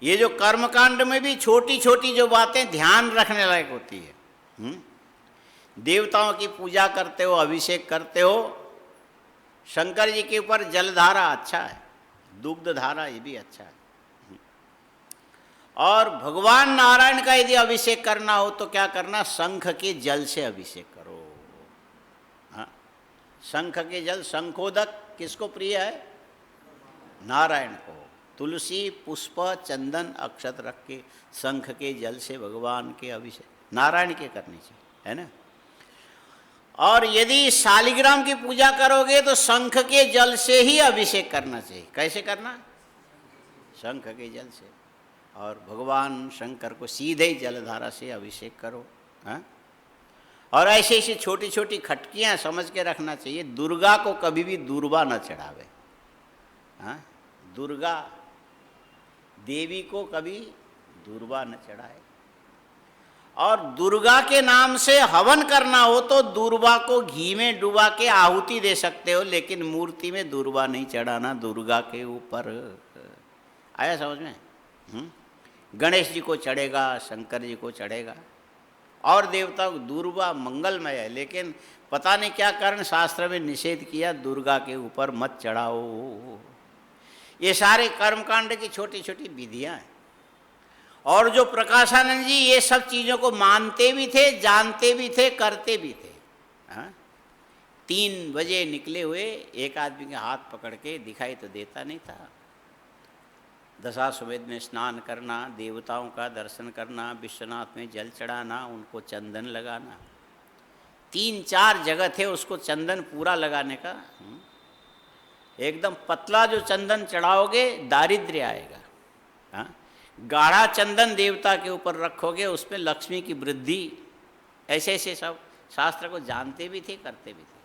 ये जो कर्मकांड में भी छोटी छोटी जो बातें ध्यान रखने लायक होती है। देवताओं की पूजा करते हो, अभिषेक करते हो, शंकर जी के ऊपर जलधारा अच्छा है, दुग्ध धारा ये भी अच्छा है। और भगवान नारायण का यदि अभिषेक करना हो तो क्या करना? शंख के जल से अभिषेक करो। हाँ, शंख के जल, शंखोदक किसको प्रिय है? नारायण को। तुलसी पुष्प चंदन अक्षत रख के शंख के जल से भगवान के अभिषेक नारायण के करनी चाहिए, है ना। और यदि शालिग्राम की पूजा करोगे तो शंख के जल से ही अभिषेक करना चाहिए। कैसे करना? शंख के जल से। और भगवान शंकर को सीधे जलधारा से अभिषेक करो, हाँ। और ऐसे ऐसी छोटी छोटी खटकियाँ समझ के रखना चाहिए। दुर्गा को कभी भी दूर्वा न चढ़ावे, हाँ। दुर्गा देवी को कभी दूर्वा न चढ़ाए। और दुर्गा के नाम से हवन करना हो तो दूर्वा को घी में डुबा के आहुति दे सकते हो, लेकिन मूर्ति में दूर्वा नहीं चढ़ाना दुर्गा के ऊपर। आया समझ में? गणेश जी को चढ़ेगा, शंकर जी को चढ़ेगा, और देवता को दूर्वा मंगलमय है, लेकिन पता नहीं क्या कारण शास्त्र में निषेध किया, दुर्गा के ऊपर मत चढ़ाओ। ये सारे कर्मकांड की छोटी छोटी विधियां हैं। और जो प्रकाशानंद जी ये सब चीज़ों को मानते भी थे, जानते भी थे, करते भी थे, हाँ। 3 बजे निकले हुए, एक आदमी के हाथ पकड़ के, दिखाई तो देता नहीं था, दशाश्वमेध में स्नान करना, देवताओं का दर्शन करना, विश्वनाथ में जल चढ़ाना, उनको चंदन लगाना, 3-4 जगह थे उसको चंदन पूरा लगाने का। एकदम पतला जो चंदन चढ़ाओगे दारिद्र्य आएगा, हाँ। गाढ़ा चंदन देवता के ऊपर रखोगे उसमें लक्ष्मी की वृद्धि। ऐसे ऐसे सब शास्त्र को जानते भी थे, करते भी थे।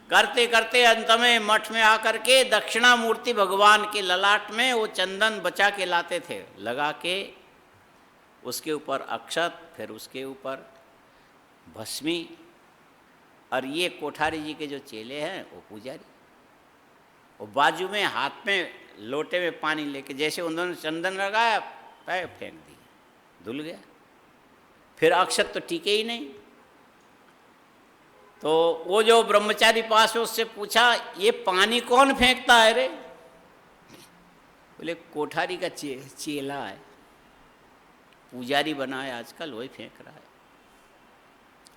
करते करते अंत में मठ में आकर के दक्षिणामूर्ति भगवान के ललाट में वो चंदन बचा के लाते थे, लगा के उसके ऊपर अक्षत, फिर उसके ऊपर भस्मी। और ये कोठारी जी के जो चेले हैं वो पुजारी, वो बाजू में हाथ में लोटे में पानी लेके, जैसे उन्होंने चंदन लगाया पैर फेंक दिया, धुल गया। फिर अक्षत तो टिके ही नहीं। तो वो जो ब्रह्मचारी पास है उससे पूछा, ये पानी कौन फेंकता है रे? बोले कोठारी का चेला है, पुजारी बना है आजकल, वही फेंक रहा है।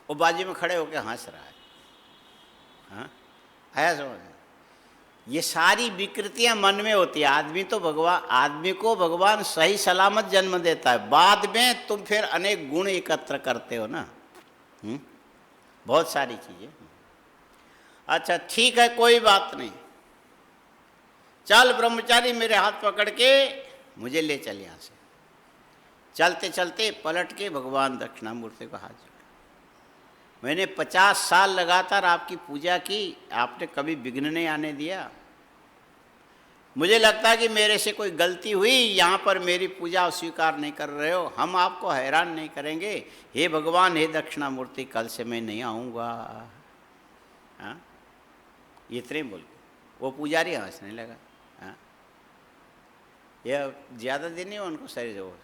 वो बाजू में खड़े होकर हंस रहा है, हाँ। आया समझ? ये सारी विकृतियां मन में होती है। आदमी को भगवान सही सलामत जन्म देता है, बाद में तुम फिर अनेक गुण एकत्र करते हो ना, बहुत सारी चीजें। अच्छा ठीक है, कोई बात नहीं, चल ब्रह्मचारी मेरे हाथ पकड़ के मुझे ले चल यहाँ से। चलते चलते पलट के भगवान दक्षिणामूर्ति को हाथ जोड़ा, मैंने 50 साल लगातार आपकी पूजा की, आपने कभी विघ्न नहीं आने दिया। मुझे लगता है कि मेरे से कोई गलती हुई, यहाँ पर मेरी पूजा स्वीकार नहीं कर रहे हो, हम आपको हैरान नहीं करेंगे। हे भगवान, हे दक्षिणामूर्ति, कल से मैं नहीं आऊँगा, हाँ। इतने बोल के वो पुजारी हंसने लगा, हाँ। यह ज़्यादा दिन नहीं उनको शरीर हो,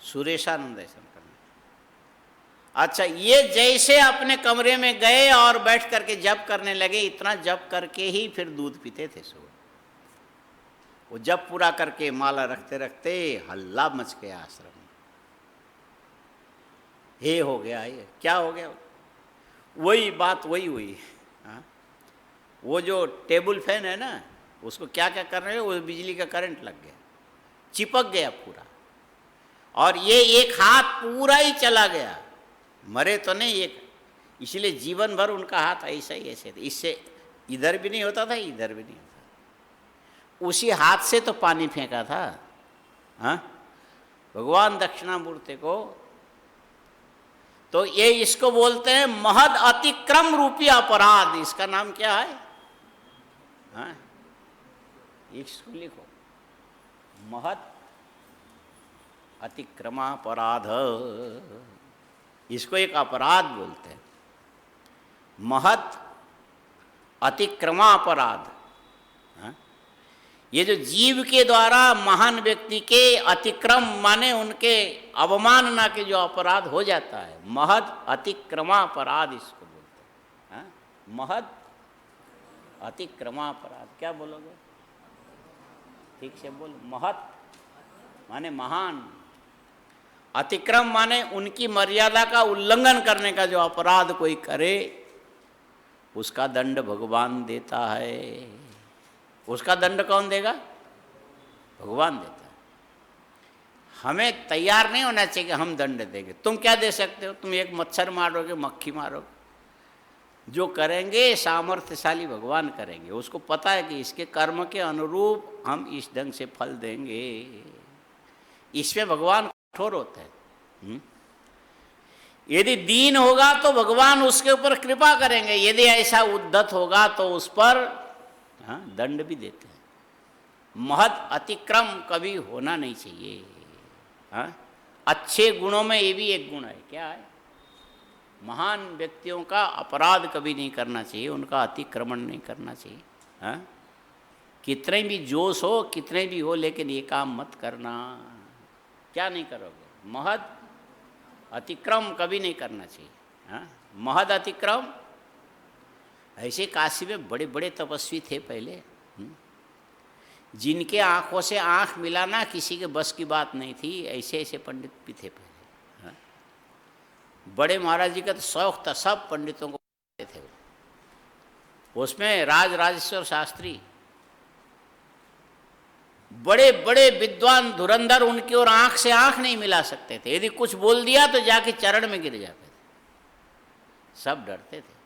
सुरेशानंद ऐसा करना। अच्छा, ये जैसे अपने कमरे में गए और बैठ करके जप करने लगे, इतना जप करके ही फिर दूध पीते थे सुबह। वो जप पूरा करके माला रखते रखते हल्ला मच गया आश्रम में। हे हो गया, ये क्या हो गया? वही बात वही हुई, हाँ। वो जो टेबल फैन है ना, उसको क्या क्या कर रहे हैं, वो बिजली का करंट लग गया, चिपक गया पूरा, और ये एक हाथ पूरा ही चला गया। मरे तो नहीं एक, इसलिए जीवन भर उनका हाथ ऐसा ही ऐसे, इससे इधर भी नहीं होता था, इधर भी नहीं होता। उसी हाथ से तो पानी फेंका था, हाँ, भगवान दक्षिणामूर्ति को। तो ये इसको बोलते हैं महद अतिक्रम रूपी अपराध। इसका नाम क्या है? हाँ, इसको लिखो, महद अतिक्रमापराध। इसको एक अपराध बोलते हैं, महत अतिक्रमापराध। ये जो जीव के द्वारा महान व्यक्ति के अतिक्रम माने उनके अवमानना के जो अपराध हो जाता है, महद अतिक्रमापराध इसको बोलते हैं। महद अतिक्रमापराध क्या बोलोगे? ठीक से बोल। महत माने महान, अतिक्रम माने उनकी मर्यादा का उल्लंघन करने का जो अपराध कोई करे उसका दंड भगवान देता है। उसका दंड कौन देगा? भगवान देता है। हमें तैयार नहीं होना चाहिए कि हम दंड देंगे। तुम क्या दे सकते हो? तुम एक मच्छर मारोगे, मक्खी मारोगे, जो करेंगे सामर्थ्यशाली भगवान करेंगे। उसको पता है कि इसके कर्म के अनुरूप हम इस ढंग से फल देंगे। इसमें भगवान कठोर होते हैं। यदि दीन होगा तो भगवान उसके ऊपर कृपा करेंगे, यदि ऐसा उद्धत होगा तो उस पर दंड भी देते हैं। महद अतिक्रम कभी होना नहीं चाहिए। अच्छे गुणों में ये भी एक गुण है। क्या है? महान व्यक्तियों का अपराध कभी नहीं करना चाहिए, उनका अतिक्रमण नहीं करना चाहिए। कितने भी जोश हो, कितने भी हो, लेकिन ये काम मत करना। क्या नहीं करोगे? महद अतिक्रम कभी नहीं करना चाहिए। महद अतिक्रम। ऐसे काशी में बड़े बड़े तपस्वी थे पहले, जिनके आँखों से आँख मिलाना किसी के बस की बात नहीं थी। ऐसे ऐसे पंडित भी थे पहले। बड़े महाराज जी का तो शौक था, सब पंडितों को थे। उसमें राजराजेश्वर शास्त्री, बड़े बड़े विद्वान धुरंधर, उनकी ओर आँख से आँख नहीं मिला सकते थे। यदि कुछ बोल दिया तो जाके चरण में गिर जाते थे। सब डरते थे।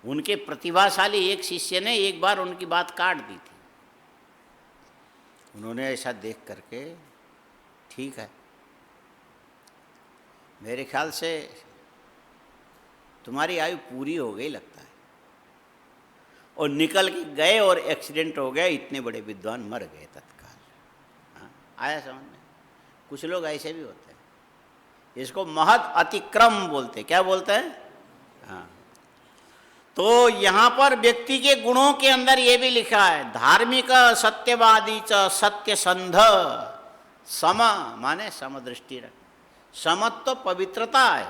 उनके प्रतिभाशाली एक शिष्य ने एक बार उनकी बात काट दी थी। उन्होंने ऐसा देख करके, ठीक है, मेरे ख्याल से तुम्हारी आयु पूरी हो गई लगता है, और निकल के गए और एक्सीडेंट हो गया। इतने बड़े विद्वान मर गए तत्काल। आया समझ में? कुछ लोग ऐसे भी होते हैं। इसको महद अतिक्रम बोलते। क्या बोलते हैं? तो यहाँ पर व्यक्ति के गुणों के अंदर ये भी लिखा है, धार्मिक सत्यवादी च सत्यसंध सम, माने समदृष्टि रख। समत तो पवित्रता है।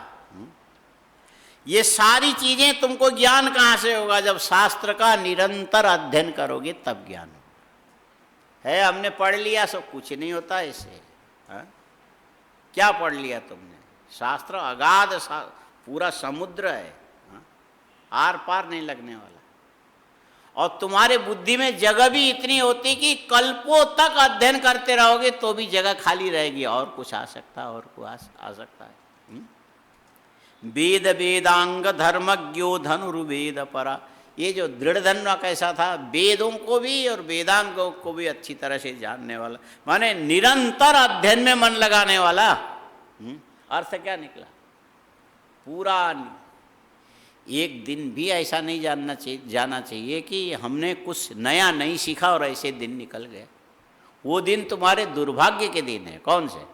ये सारी चीजें तुमको ज्ञान कहाँ से होगा? जब शास्त्र का निरंतर अध्ययन करोगे तब ज्ञान होगा। है हमने पढ़ लिया सब कुछ नहीं होता इससे। क्या पढ़ लिया तुमने? शास्त्र अगाध पूरा समुद्र है, आर पार नहीं लगने वाला। और तुम्हारे बुद्धि में जगह भी इतनी होती कि कल्पों तक अध्ययन करते रहोगे तो भी जगह खाली रहेगी, और कुछ आ सकता है, और कुछ आ सकता है। वेद वेदांग धर्मज्ञो धनुर्वेद परा। ये जो दृढ़ धन्वा कैसा था, वेदों को भी और वेदांगों को भी अच्छी तरह से जानने वाला, माने निरंतर अध्ययन में मन लगाने वाला। अर्थ क्या निकला? पूरा एक दिन भी ऐसा नहीं जाना चाहिए कि हमने कुछ नया नहीं सीखा और ऐसे दिन निकल गए। वो दिन तुम्हारे दुर्भाग्य के दिन है। कौन से?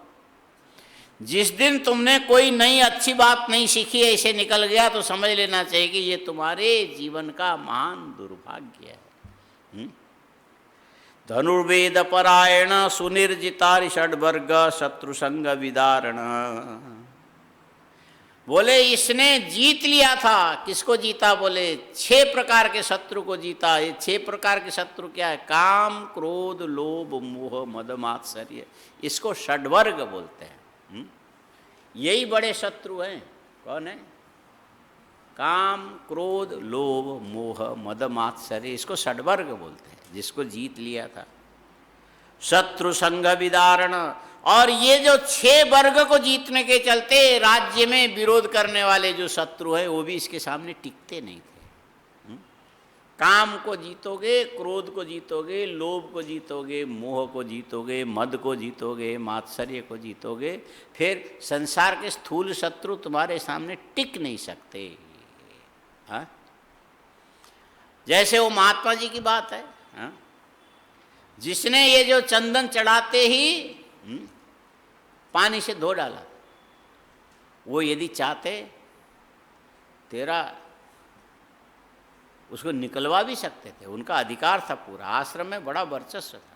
जिस दिन तुमने कोई नई अच्छी बात नहीं सीखी, ऐसे निकल गया, तो समझ लेना चाहिए कि ये तुम्हारे जीवन का महान दुर्भाग्य है। धनुर्वेद परायण सुनिर्जिता षड्वर्ग शत्रुसंग विदारण। बोले इसने जीत लिया था। किसको जीता? बोले 6 प्रकार के शत्रु को जीता। ये 6 प्रकार के शत्रु क्या है? काम, क्रोध, लोभ, मोह, मद, मात्सर्य। इसको षड्वर्ग बोलते हैं। यही बड़े शत्रु हैं। कौन है? काम, क्रोध, लोभ, मोह, मद, मात्सर्य। इसको षड्वर्ग बोलते हैं, जिसको जीत लिया था। शत्रु संग विदारण। और ये जो 6 वर्ग को जीतने के चलते राज्य में विरोध करने वाले जो शत्रु हैं, वो भी इसके सामने टिकते नहीं थे। काम को जीतोगे, क्रोध को जीतोगे, लोभ को जीतोगे, मोह को जीतोगे, मद को जीतोगे, मात्सर्य को जीतोगे, फिर संसार के स्थूल शत्रु तुम्हारे सामने टिक नहीं सकते। जैसे वो महात्मा जी की बात है, जिसने ये जो चंदन चढ़ाते ही पानी से धो डाला, वो यदि चाहते तेरा उसको निकलवा भी सकते थे। उनका अधिकार था पूरा। आश्रम में बड़ा वर्चस्व था।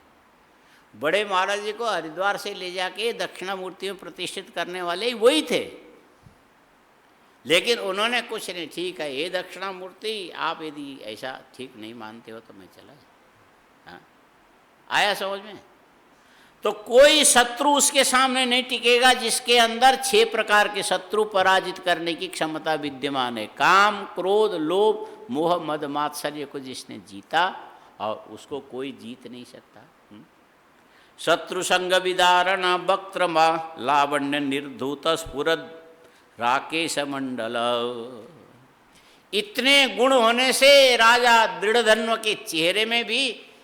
बड़े महाराज जी को हरिद्वार से ले जाके दक्षिणामूर्ति में प्रतिष्ठित करने वाले ही वही थे। लेकिन उन्होंने कुछ नहीं, ठीक है ये दक्षिणामूर्ति, आप यदि ऐसा ठीक नहीं मानते हो तो मैं चला जाऊँ। आया समझ में? तो कोई शत्रु उसके सामने नहीं टिकेगा जिसके अंदर 6 प्रकार के शत्रु पराजित करने की क्षमता विद्यमान है। काम, क्रोध, लोभ, मोह, मद, मात्सर्य को जिसने जीता, और उसको कोई जीत नहीं सकता। शत्रु संग विदारण वक्त्रमा लावण्य निर्धूत स्फुरद राकेश मंडल। इतने गुण होने से राजा दृढ़धन्व के चेहरे में भी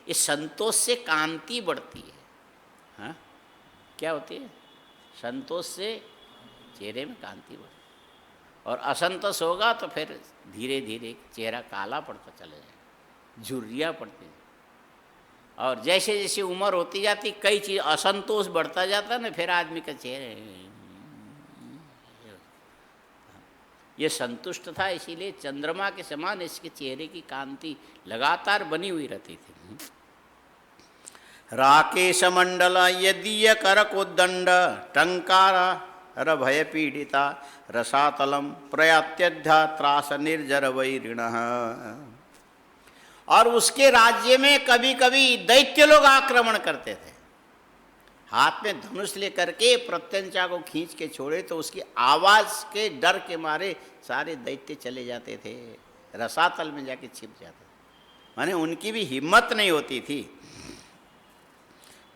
इस संतोष से कांति बढ़ती है। हाँ, क्या होती है? संतोष से चेहरे में कांति बढ़ती, और असंतोष होगा तो फिर धीरे धीरे चेहरा काला पड़ता चला जाएगा, झुर्रियाँ पड़ती, और जैसे जैसे उम्र होती जाती कई चीज़ असंतोष बढ़ता जाता ना, फिर आदमी का चेहरे ये संतुष्ट था, इसीलिए चंद्रमा के समान इसके चेहरे की कांति लगातार बनी हुई रहती थी। राकेश मंडल यदीय करकोदंड टंकार भय पीड़िता रसातलम प्रयात्यध्या त्रास निर्जर वैरिण। और उसके राज्य में कभी कभी दैत्य लोग आक्रमण करते थे, हाथ में धनुष लेकर के प्रत्यंचा को खींच के छोड़े तो उसकी आवाज के डर के मारे सारे दैत्य चले जाते थे, रसातल में जाके छिप जाते थे, माने उनकी भी हिम्मत नहीं होती थी।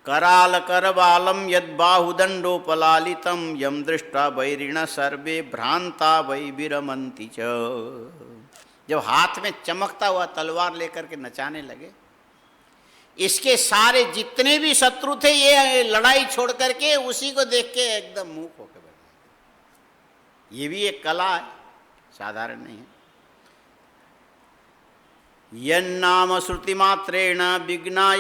कराल करबालम यद बाहुदंडोपलालितम यम दृष्टा वैरिण सर्वे भ्रांता वै विरमंति च। जब हाथ में चमकता हुआ तलवार लेकर के नचाने लगे, इसके सारे जितने भी शत्रु थे ये लड़ाई छोड़ करके उसी को देख के एकदम मूक होकर बैठे। ये भी एक कला है, साधारण नहीं है। यन्नाम श्रुति मात्रेण विघ्ना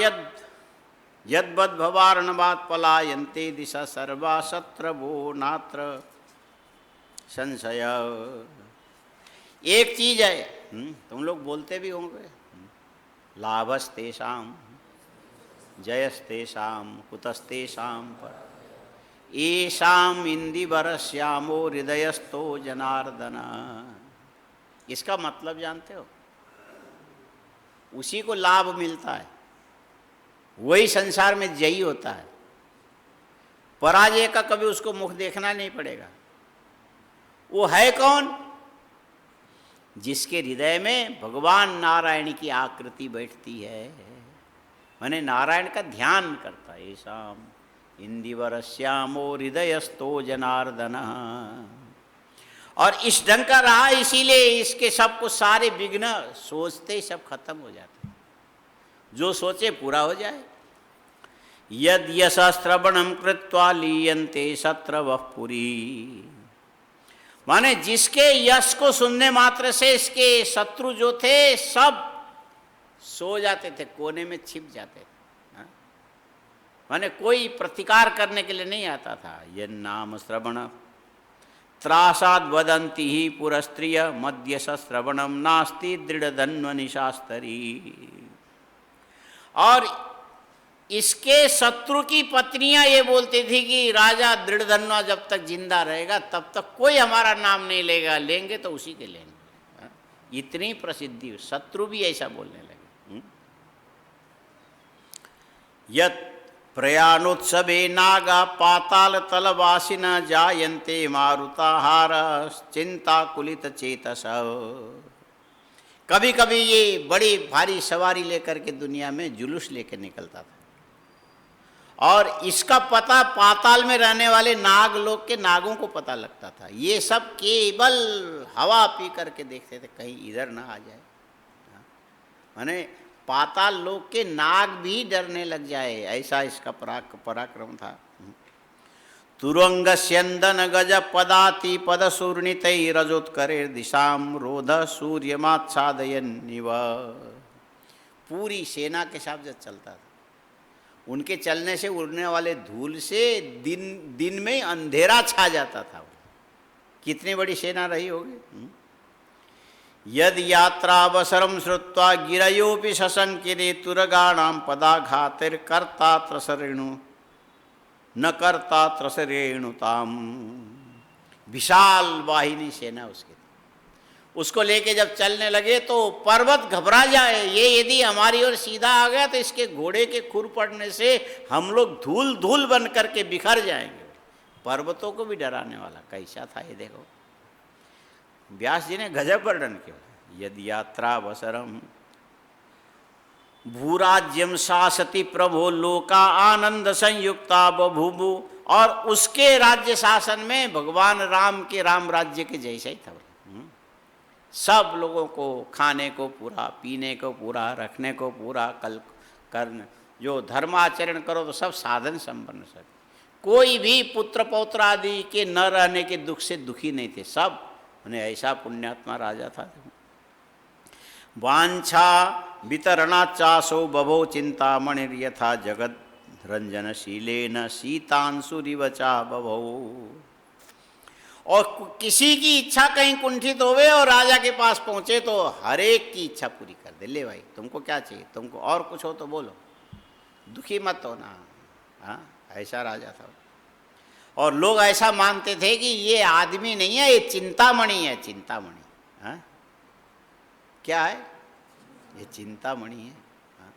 यद्वद भवार्णवात् पलायन्ते दिशा सर्वा शत्रवो नात्र संशय। एक चीज है, तुम लोग बोलते भी होंगे, लाभस्तेषाम जयस्तेषाम कुतस्तेषाम पर येषाम इंदिवरश्यामो हृदयस्थो जनार्दन। इसका मतलब जानते हो? उसी को लाभ मिलता है, वही संसार में जयी होता है। पराजय का कभी उसको मुख देखना नहीं पड़ेगा। वो है कौन? जिसके हृदय में भगवान नारायण की आकृति बैठती है, माने नारायण का ध्यान करता है। शाम इंदिवर श्यामो हृदयस्थो जनार्दन। और इस ढंग का रहा, इसीलिए इसके सब कुछ सारे विघ्न सोचते ही सब खत्म हो जाते, जो सोचे पूरा हो जाए। यद यशस्त्रवणम कृत्वा लीयन्ते शत्रवः पुरी। माने जिसके यश को सुनने मात्र से इसके शत्रु जो थे सब सो जाते थे, कोने में छिप जाते थे। माने कोई प्रतिकार करने के लिए नहीं आता था। यह नाम श्रवण त्रासाद वदंती ही पुरस्त्रिय मध्य श्रवणम नास्ति दृढ़ धन्व निशास्तरी। और इसके शत्रु की पत्नियां ये बोलती थी कि राजा दृढ़धन्वा जब तक जिंदा रहेगा तब तक कोई हमारा नाम नहीं लेगा, लेंगे तो उसी के लेंगे। इतनी प्रसिद्धि, शत्रु भी ऐसा बोलने लगे। यत् प्रयाणोत्सवे नागा पाताल तलवासिना जायन्ते मारुताहार चिंता कुलित चेतस। कभी कभी ये बड़ी भारी सवारी लेकर के दुनिया में जुलूस लेकर निकलता था, और इसका पता पाताल में रहने वाले नाग लोग के नागों को पता लगता था। ये सब केवल हवा पी करके देखते थे कहीं इधर ना आ जाए। माने पाताल लोग के नाग भी डरने लग जाए, ऐसा इसका पराक्रम था। तुरंग स्यंदन गज पदाति पद सूर्णित रजोत्करे दिशाम रोध सूर्यमाच्छादयन्निव। पूरी सेना के साथ जब चलता था, उनके चलने से उड़ने वाले धूल से दिन में अंधेरा छा जाता था। कितनी बड़ी सेना रही होगी। यद यात्रावसरम श्रुत्वा गिरयोपि शशंकिरे तुरगाणाम पदाघातिर कर्ता त्रसरेणु न कर्ता त्रसरेणुताम। विशाल वाहिनी सेना उसकी थी। उसको लेके जब चलने लगे तो पर्वत घबरा जाए, ये यदि हमारी ओर सीधा आ गया तो इसके घोड़े के खुर पड़ने से हम लोग धूल धूल बन करके बिखर जाएंगे। पर्वतों को भी डराने वाला कैसा था ये देखो। व्यास जी ने गजब वर्णन किया। यदि यात्रा वसरम भूराज्यम शासति प्रभो लोका आनंद संयुक्ता बभूभु, और उसके राज्य शासन में भगवान राम के राम राज्य के जैसा ही था। सब लोगों को खाने को पूरा, पीने को पूरा, रखने को पूरा, कल करने जो धर्माचरण करो तो सब साधन संपन्न। सब कोई भी पुत्र पौत्र आदि के न रहने के दुख से दुखी नहीं थे। सब उन्हें ऐसा पुण्यात्मा राजा था। वांछा वितरणाचासो बभो चिंतामणि यथा जगत रंजनशीलेन सीतांशुरिवचा बभो। और किसी की इच्छा कहीं कुंठित होवे और राजा के पास पहुंचे तो हर एक की इच्छा पूरी कर दे। ले भाई तुमको क्या चाहिए, तुमको और कुछ हो तो बोलो, दुखी मत होना। हाँ, ऐसा राजा था। और लोग ऐसा मानते थे कि ये आदमी नहीं है, ये चिंतामणि है। चिंतामणि, हाँ क्या है ये? चिंतामणि है। हाँ?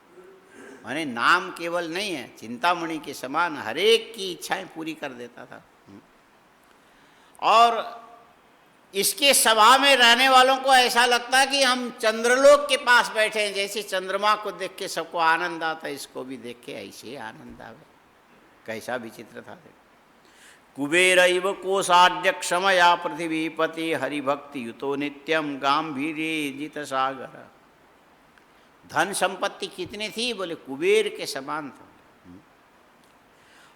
माने नाम केवल नहीं है, चिंतामणि के समान हर एक की इच्छाएं पूरी कर देता था। और इसके सभा में रहने वालों को ऐसा लगता है कि हम चंद्रलोक के पास बैठे हैं। जैसे चंद्रमा को देख के सबको आनंद आता है, इसको भी देख के ऐसे आनंद आवे। कैसा विचित्र था। कुबेर इव कोशाद्य क्षमया पृथ्वीपति हरिभक्ति युतो नित्यम गांभीर्ये जित सागर। धन संपत्ति कितनी थी? बोले कुबेर के समान था।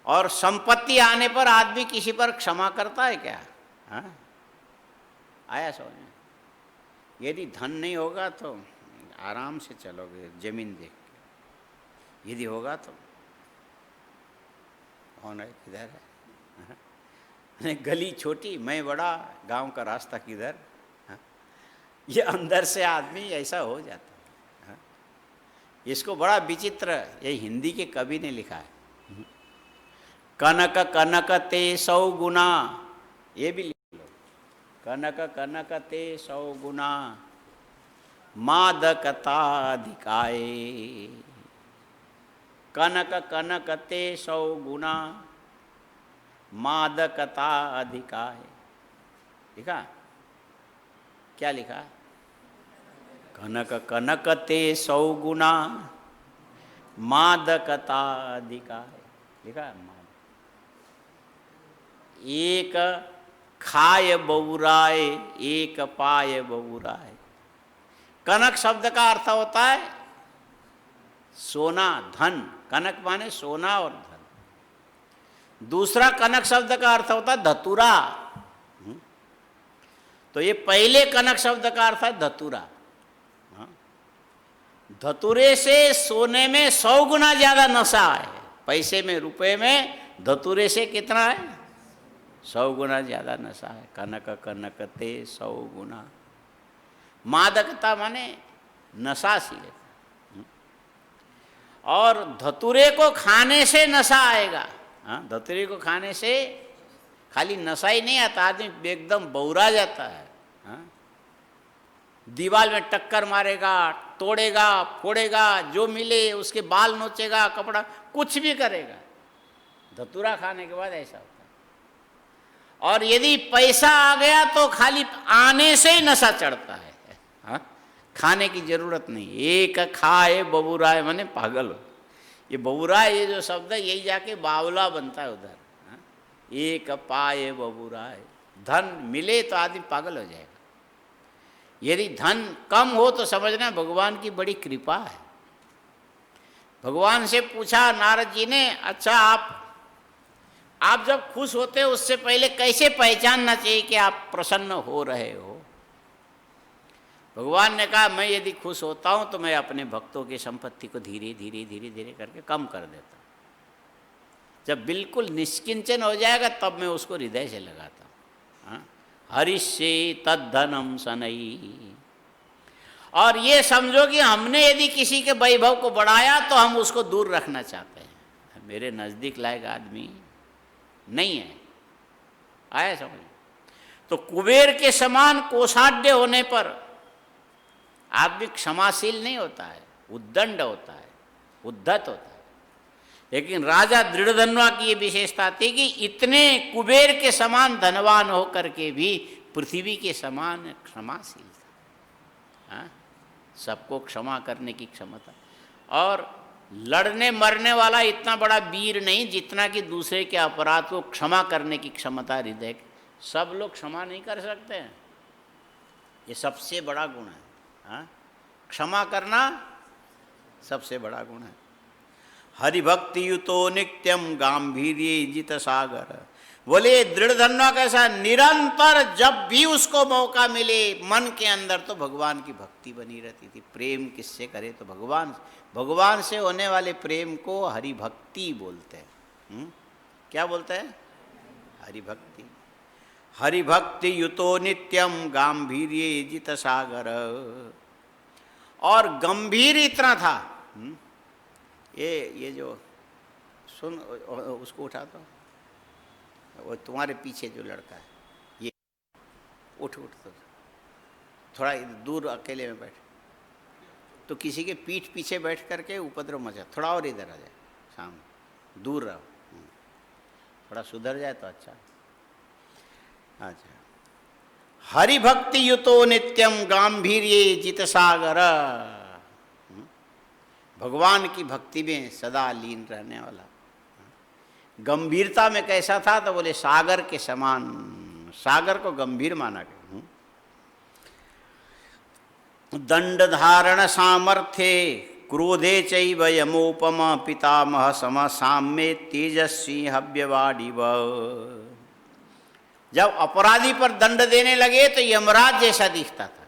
और संपत्ति आने पर आदमी किसी पर क्षमा करता है क्या? हाँ? आया समझ में? यदि धन नहीं होगा तो आराम से चलोगे जमीन देख के, यदि होगा तो कौन है, किधर है? हाँ? गली छोटी, मैं बड़ा, गांव का रास्ता किधर? हाँ? ये अंदर से आदमी ऐसा हो जाता है। हाँ? इसको बड़ा विचित्र ये हिंदी के कवि ने लिखा है। कनक कनक ते 100 गुना, ये भी लिख लो। कनक कनक ते 100 गुना मादकताधिकाए। कनक कनक ते 100 गुना मादकताधिकाए। लिखा क्या लिखा? कनक कनक ते 100 गुना मादकताधिकाए। लिखा एक खाय बहुराय एक पाय बहुराय। कनक शब्द का अर्थ होता है सोना, धन। कनक माने सोना और धन। दूसरा कनक शब्द का अर्थ होता है धतूरा। तो ये पहले कनक शब्द का अर्थ है धतूरा। धतूरे से सोने में 100 गुना ज्यादा नशा है। पैसे में, रुपए में धतूरे से कितना है? 100 गुना ज्यादा नशा है। कनक कनक ते 100 गुना। मादकता माने नशाशील। और धतूरे को खाने से नशा आएगा। हाँ, धतूरे को खाने से खाली नशा ही नहीं आता, आदमी एकदम बौरा जाता है। हाँ? दीवार में टक्कर मारेगा, तोड़ेगा, फोड़ेगा, जो मिले उसके बाल नोचेगा, कपड़ा कुछ भी करेगा। धतूरा खाने के बाद ऐसा होता है। और यदि पैसा आ गया तो खाली आने से ही नशा चढ़ता है। हाँ? खाने की जरूरत नहीं। एक खाए बबूराय माने पागल हो। ये बबूराय, ये जो शब्द है, यही जाके बावला बनता है उधर। हाँ? एक पाए बबूराय। धन मिले तो आदमी पागल हो जाएगा। यदि धन कम हो तो समझना भगवान की बड़ी कृपा है। भगवान से पूछा नारद जी ने, अच्छा आप जब खुश होते हो उससे पहले कैसे पहचानना चाहिए कि आप प्रसन्न हो रहे हो? भगवान ने कहा, मैं यदि खुश होता हूं तो मैं अपने भक्तों की संपत्ति को धीरे धीरे धीरे धीरे करके कम कर देता हूं। जब बिल्कुल निष्किंचन हो जाएगा तब मैं उसको हृदय से लगाता हूं। हाँ? हरिष्ये तद्धनम सनई। और ये समझो कि हमने यदि किसी के वैभव को बढ़ाया तो हम उसको दूर रखना चाहते हैं। मेरे नज़दीक लायक आदमी नहीं है। आया समझ? तो कुबेर के समान कोषाढ्य होने पर आदमी क्षमाशील नहीं होता है, उद्दंड होता है, उद्धत होता है। लेकिन राजा दृढ़धन्वा की ये विशेषता थी कि इतने कुबेर के समान धनवान होकर के भी पृथ्वी के समान क्षमाशील था। हाँ? सबको क्षमा करने की क्षमता, और लड़ने मरने वाला इतना बड़ा वीर नहीं जितना कि दूसरे के अपराध को क्षमा करने की क्षमता हृदय। सब लोग क्षमा नहीं कर सकते हैं, ये सबसे बड़ा गुण है। हाँ? क्षमा करना सबसे बड़ा गुण है। हरिभक्ति युतो नित्यम गांभीर्ये जित सागर। बोले दृढ़धन्वा कैसा, निरंतर जब भी उसको मौका मिले मन के अंदर तो भगवान की भक्ति बनी रहती थी। प्रेम किससे करे तो भगवान से होने वाले प्रेम को हरिभक्ति बोलते हैं। क्या बोलते हैं? हरिभक्ति। हरिभक्ति युतो नित्यम गांभीर्ये जित सागर। और गंभीर इतना था, ये जो सुन, उसको उठा दो, वो तुम्हारे पीछे जो लड़का है, ये उठ तो थोड़ा दूर अकेले में बैठ, तो किसी के पीठ पीछे बैठ करके उपद्रव मचा, थोड़ा और इधर आ जाए, सामने दूर रहो, थोड़ा सुधर जाए तो अच्छा। अच्छा, हरिभक्ति युतो नित्यम गांभीर्ये जित सागर। भगवान की भक्ति में सदा लीन रहने वाला। गंभीरता में कैसा था तो बोले सागर के समान, सागर को गंभीर माना गया। दंड धारण सामर्थ्ये क्रोधे चैव यमोपमा पितामह सम साम्ये तेजस्वी हव्यवाडिव। जब अपराधी पर दंड देने लगे तो यमराज जैसा दिखता था।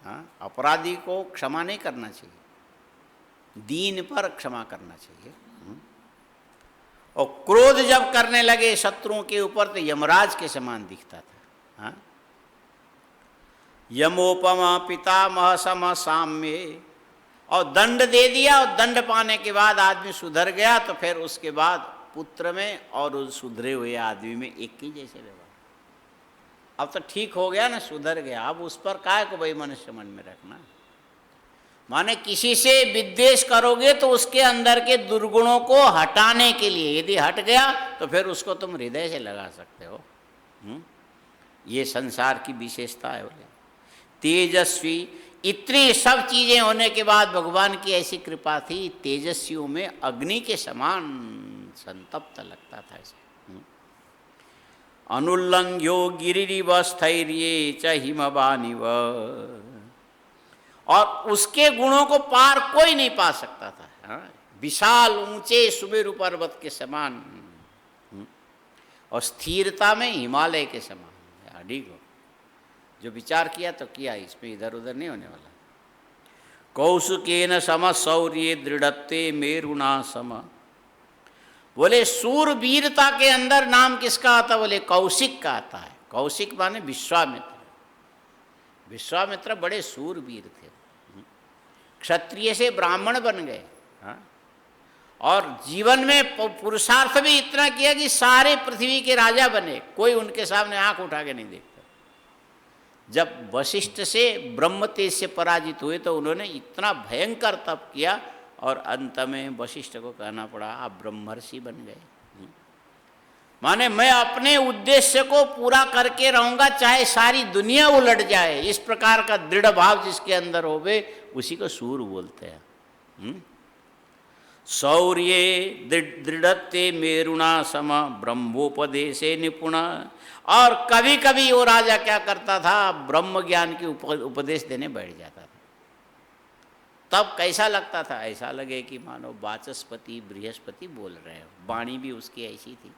हाँ? अपराधी को क्षमा नहीं करना चाहिए, दीन पर क्षमा करना चाहिए। और क्रोध जब करने लगे शत्रुओं के ऊपर तो यमराज के समान दिखता था। हाँ? यमोपमा पितामह सम साम्ये। और दंड दे दिया, और दंड पाने के बाद आदमी सुधर गया तो फिर उसके बाद पुत्र में और उस सुधरे हुए आदमी में एक ही जैसे व्यवहार। अब तो ठीक हो गया ना, सुधर गया, अब उस पर काहे को भाई मनुष्य मन में रखना। माने किसी से विद्वेष करोगे तो उसके अंदर के दुर्गुणों को हटाने के लिए, यदि हट गया तो फिर उसको तुम हृदय से लगा सकते हो। ये संसार की विशेषता है। बोले तेजस्वी, इतनी सब चीजें होने के बाद भगवान की ऐसी कृपा थी, तेजस्वियों में अग्नि के समान संतप्त लगता था ऐसे। अनुल्लंघ्यो गिरिव स्थैर्ये च हिमवानिव। और उसके गुणों को पार कोई नहीं पा सकता था। हाँ? विशाल ऊंचे सुमेरु पर्वत के समान, और स्थिरता में हिमालय के समान। अडिग हो, जो विचार किया तो किया, इसमें इधर उधर नहीं होने वाला। कौशिकेन सम शौर्ये दृढ़त्वे मेरुना सम। बोले सूरवीरता के अंदर नाम किसका आता? बोले कौशिक का आता है। कौशिक माने विश्वामित्र। विश्वामित्र बड़े सूरवीर थे, क्षत्रिय से ब्राह्मण बन गए। हाँ? और जीवन में पुरुषार्थ भी इतना किया कि सारे पृथ्वी के राजा बने, कोई उनके सामने आंख उठा के नहीं देखता। जब वशिष्ठ से ब्रह्म तेज से पराजित हुए तो उन्होंने इतना भयंकर तप किया, और अंत में वशिष्ठ को कहना पड़ा आप ब्रह्मर्षि बन गए। माने मैं अपने उद्देश्य को पूरा करके रहूंगा चाहे सारी दुनिया उलट जाए। इस प्रकार का दृढ़ भाव जिसके अंदर होवे उसी को सूर बोलते हैं। शौर्ये दृढ़त्वे मेरुणा सम ब्रह्मोपदेशे निपुण। और कभी कभी वो राजा क्या करता था, ब्रह्म ज्ञान की उपदेश देने बैठ जाता था। तब कैसा लगता था? ऐसा लगे कि मानो वाचस्पति बृहस्पति बोल रहे हो। वाणी भी उसकी ऐसी थी।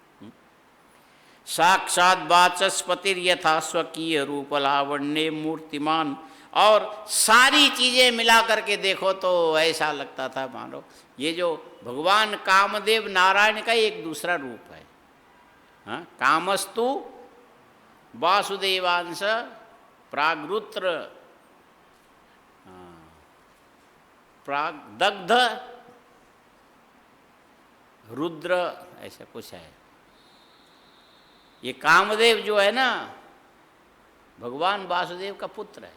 साक्षात वाचस्पतिर यथा स्वकीय रूप लावण्य मूर्तिमान। और सारी चीजें मिला करके देखो तो ऐसा लगता था मानो ये जो भगवान कामदेव नारायण का एक दूसरा रूप है। हाँ? कामस्तु वासुदेवांश प्रागरुद्र प्रागदग्ध रुद्र, ऐसा कुछ है। ये कामदेव जो है ना, भगवान वासुदेव का पुत्र है।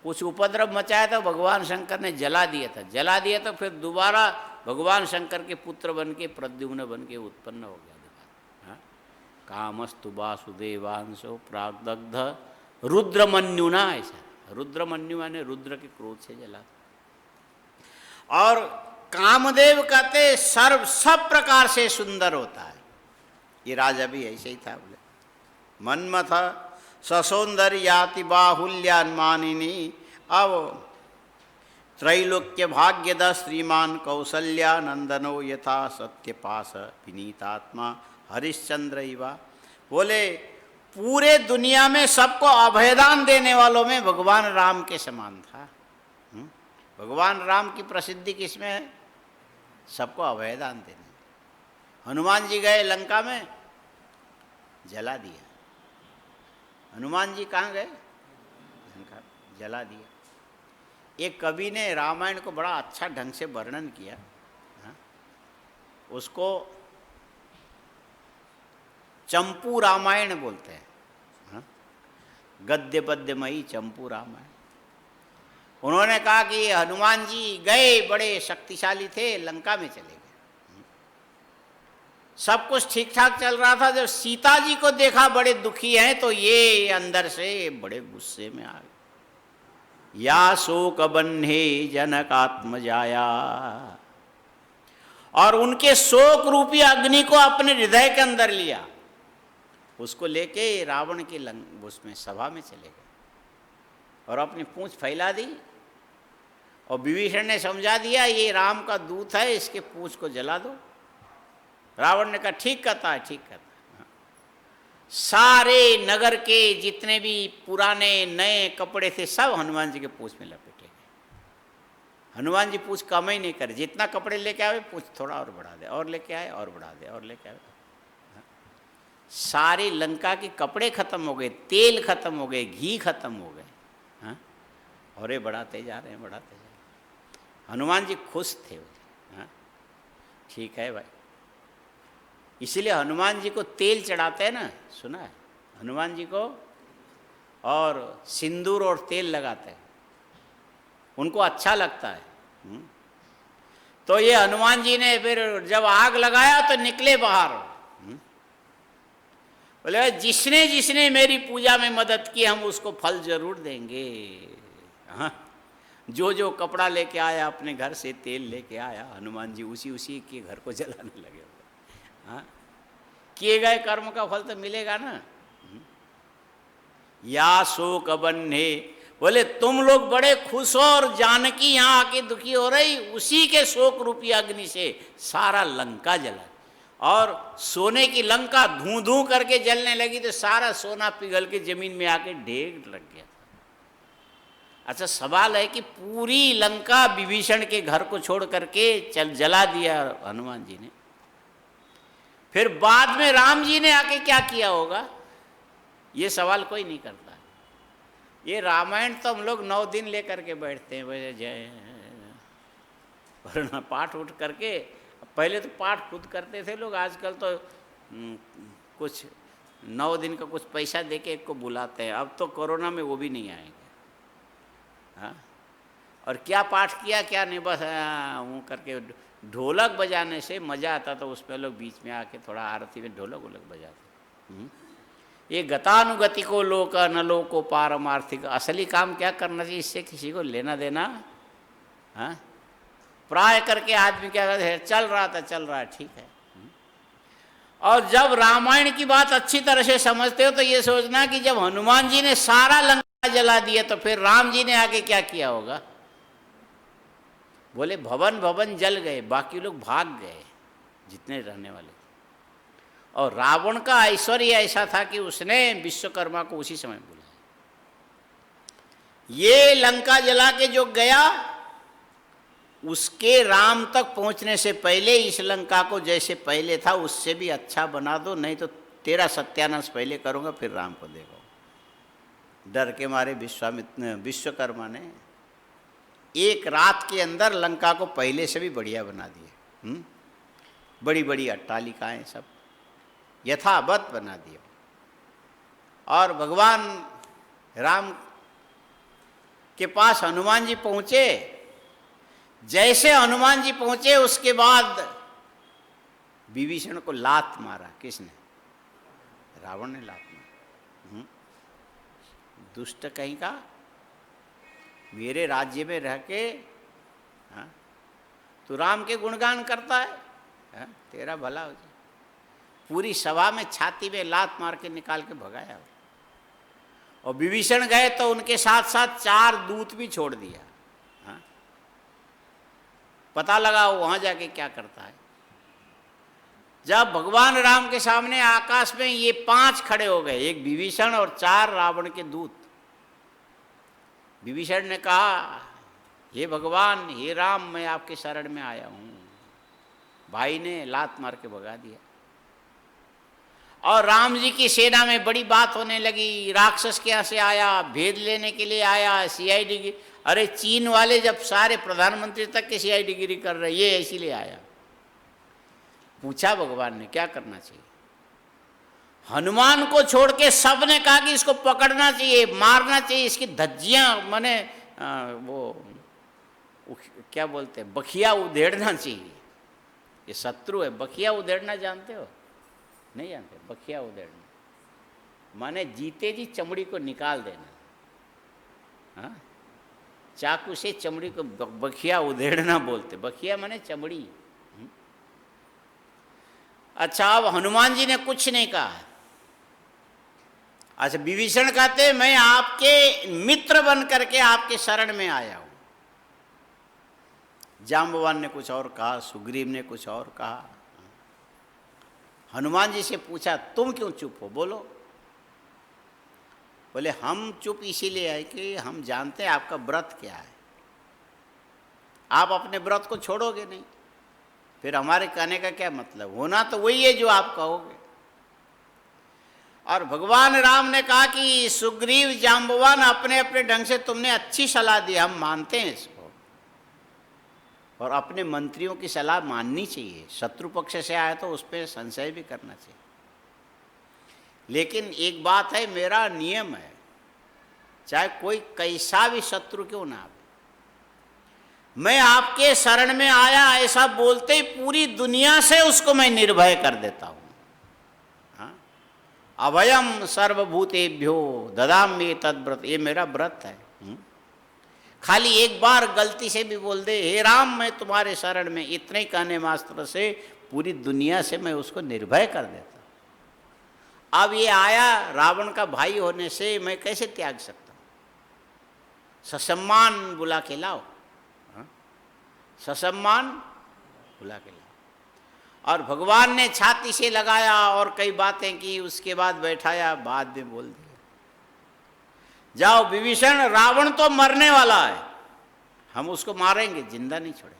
कुछ उपद्रव मचाया था, भगवान शंकर ने जला दिया था, जला दिया तो फिर दोबारा भगवान शंकर के पुत्र बन के प्रद्युम्न बन के उत्पन्न हो गया दोबारा। हाँ? कामस्तु वासुदेवांशो प्राग्दग्ध रुद्रमन्युना, ऐसा रुद्रमन्यु माने रुद्र के क्रोध से जला। और कामदेव कहते सर्व सब प्रकार से सुंदर होता है। ये राजा भी ऐसे ही था, बोले मन्मथ ससौंदर्याति बाहुल्यान्मानिनी। अब त्रैलोक्य भाग्यद श्रीमान कौसल्या नंदनो यथा सत्यपास विनीतात्मा हरिश्चंद्र इवा। बोले पूरे दुनिया में सबको अभयदान देने वालों में भगवान राम के समान था। भगवान राम की प्रसिद्धि किसमें है? सबको अभयदान देने। हनुमान जी गए लंका में, जला दिया। हनुमान जी कहाँ गए? लंका, जला दिया। एक कवि ने रामायण को बड़ा अच्छा ढंग से वर्णन किया। हाँ? उसको चंपू रामायण बोलते हैं। हाँ? गद्य पद्यमयी चंपू रामायण। उन्होंने कहा कि हनुमान जी गए, बड़े शक्तिशाली थे, लंका में चले गए। सब कुछ ठीक ठाक चल रहा था, जब सीता जी को देखा बड़े दुखी हैं, तो ये अंदर से बड़े गुस्से में आ गए। या शोक बन्हे जनकात्मजाया, और उनके शोक रूपी अग्नि को अपने हृदय के अंदर लिया। उसको लेके रावण के उसमें सभा में चले गए और अपनी पूंछ फैला दी। और विभीषण ने समझा दिया ये राम का दूत है, इसके पूंछ को जला दो। रावण ने कहा ठीक कहता है, ठीक कहता है। सारे नगर के जितने भी पुराने नए कपड़े थे सब हनुमान जी के पूंछ में लपेटे गए। हनुमान जी पूंछ कम ही नहीं करे, जितना कपड़े लेके आए पूंछ थोड़ा और बढ़ा दे, और लेके आए और बढ़ा दे, और लेके आए। सारे लंका के कपड़े खत्म हो गए, तेल खत्म हो गए, घी खत्म हो गए। हाँ? और ये बढ़ाते जा रहे हैं, बढ़ाते जा रहे हैं। हनुमान जी खुश थे। हाँ? ठीक है भाई, इसीलिए हनुमान जी को तेल चढ़ाते हैं ना, सुना है? हनुमान जी को और सिंदूर और तेल लगाते हैं, उनको अच्छा लगता है। तो ये हनुमान जी ने फिर जब आग लगाया तो निकले बाहर। बोले जिसने जिसने मेरी पूजा में मदद की हम उसको फल जरूर देंगे। हाँ? जो जो कपड़ा लेके आया अपने घर से, तेल लेके आया, हनुमान जी उसी उसी के घर को जलाने लगे। हाँ? किए गए कर्म का फल तो मिलेगा ना। या शोक बन्हे, बोले तुम लोग बड़े खुश हो और जानकी यहाँ आके दुखी हो रही, उसी के शोक रूपी अग्नि से सारा लंका जला। और सोने की लंका धूं धूं करके जलने लगी तो सारा सोना पिघल के जमीन में आके ढेर लग गया। अच्छा सवाल है कि पूरी लंका विभीषण के घर को छोड़ करके जला दिया हनुमान जी ने, फिर बाद में राम जी ने आके क्या किया होगा, ये सवाल कोई नहीं करता। ये रामायण तो हम लोग 9 दिन लेकर के बैठते हैं, वैसे जय वरना पाठ उठ करके। पहले तो पाठ खुद करते थे लोग, आजकल तो कुछ 9 दिन का कुछ पैसा दे के एक को बुलाते हैं। अब तो कोरोना में वो भी नहीं आएंगे। हाँ? और क्या पाठ किया क्या नहीं, बस वो करके ढोलक बजाने से मज़ा आता, तो उसमें लोग बीच में आके थोड़ा आरती में ढोलक वोलक बजाते। ये गतानुगति को लोक न लोको पारमार्थिक, असली काम क्या करना चाहिए, इससे किसी को लेना देना। हाँ? प्राय करके आदमी क्या कहते हैं, चल रहा था चल रहा है, ठीक है। और जब रामायण की बात अच्छी तरह से समझते हो तो ये सोचना कि जब हनुमान जी ने सारा लंका जला दिया तो फिर राम जी ने आगे क्या किया होगा। बोले भवन भवन जल गए, बाकी लोग भाग गए जितने रहने वाले। और रावण का ऐश्वर्य ऐसा था कि उसने विश्वकर्मा को उसी समय बुलाया। ये लंका जला के जो गया, उसके राम तक पहुंचने से पहले इस लंका को जैसे पहले था उससे भी अच्छा बना दो, नहीं तो तेरा सत्यानाश पहले करूंगा फिर राम को देखो। डर के मारे विश्वकर्मा ने एक रात के अंदर लंका को पहले से भी बढ़िया बना दिए। बड़ी बड़ी अट्टालिकाएं सब यथावत बना दिए। और भगवान राम के पास हनुमान जी पहुंचे। जैसे हनुमान जी पहुंचे उसके बाद विभीषण को लात मारा। किसने? रावण ने लात मारा। दुष्ट कहीं का, मेरे राज्य में रह के तू राम के गुणगान करता है, तेरा भला हो जाए। पूरी सभा में छाती में लात मार के निकाल के भगाया। और विभीषण गए तो उनके साथ साथ 4 दूत भी छोड़ दिया। पता लगा वो वहां जाके क्या करता है। जब भगवान राम के सामने आकाश में ये 5 खड़े हो गए, एक विभीषण और 4 रावण के दूत। विभीषण ने कहा, हे भगवान, हे राम, मैं आपके शरण में आया हूं। भाई ने लात मार के भगा दिया। और राम जी की सेना में बड़ी बात होने लगी। राक्षस के यहाँ से आया, भेद लेने के लिए आया, सीआईडी की। अरे चीन वाले जब सारे प्रधानमंत्री तक के सीआईडी गिरी कर रहे, ये इसीलिए आया। पूछा भगवान ने क्या करना चाहिए। हनुमान को छोड़ के सब ने कहा कि इसको पकड़ना चाहिए, मारना चाहिए, इसकी धज्जियां माने वो क्या बोलते हैं, बखिया उधेड़ना चाहिए। ये शत्रु है। बखिया उधेड़ना जानते हो? नहीं जानते? बखिया उधेड़ना माने जीते जी चमड़ी को निकाल देना। हाँ, चाकू से चमड़ी को बखिया उधेड़ना बोलते। बखिया माने चमड़ी। अच्छा, अब हनुमान जी ने कुछ नहीं कहा। अच्छा, विभीषण कहते मैं आपके मित्र बन करके आपके शरण में आया हूं। जाम्बवान ने कुछ और कहा, सुग्रीव ने कुछ और कहा। हनुमान जी से पूछा, तुम क्यों चुप हो, बोलो। बोले हम चुप इसीलिए है कि हम जानते हैं आपका व्रत क्या है। आप अपने व्रत को छोड़ोगे नहीं, फिर हमारे कहने का क्या मतलब। होना तो वही है जो आप कहोगे। और भगवान राम ने कहा कि सुग्रीव, जाम्बवान, अपने अपने ढंग से तुमने अच्छी सलाह दी, हम मानते हैं इसको। और अपने मंत्रियों की सलाह माननी चाहिए। शत्रु पक्ष से आए तो उस पर संशय भी करना चाहिए। लेकिन एक बात है, मेरा नियम है, चाहे कोई कैसा भी शत्रु क्यों ना आवे, मैं आपके शरण में आया ऐसा बोलते ही पूरी दुनिया से उसको मैं निर्भय कर देता हूं। हाँ? अभयम सर्वभूतेभ्यो ददामि तद्व्रत, ये मेरा व्रत है। खाली एक बार गलती से भी बोल दे, हे राम मैं तुम्हारे शरण में, इतने ही कहने मात्र से पूरी दुनिया से मैं उसको निर्भय कर देता हूं। अब ये आया रावण का भाई होने से मैं कैसे त्याग सकता हूं। ससम्मान बुला के लाओ, ससम्मान बुला के लाओ। और भगवान ने छाती से लगाया और कई बातें की, उसके बाद बैठाया, बाद में बोल दिया, जाओ विभीषण, रावण तो मरने वाला है, हम उसको मारेंगे, जिंदा नहीं छोड़ेंगे।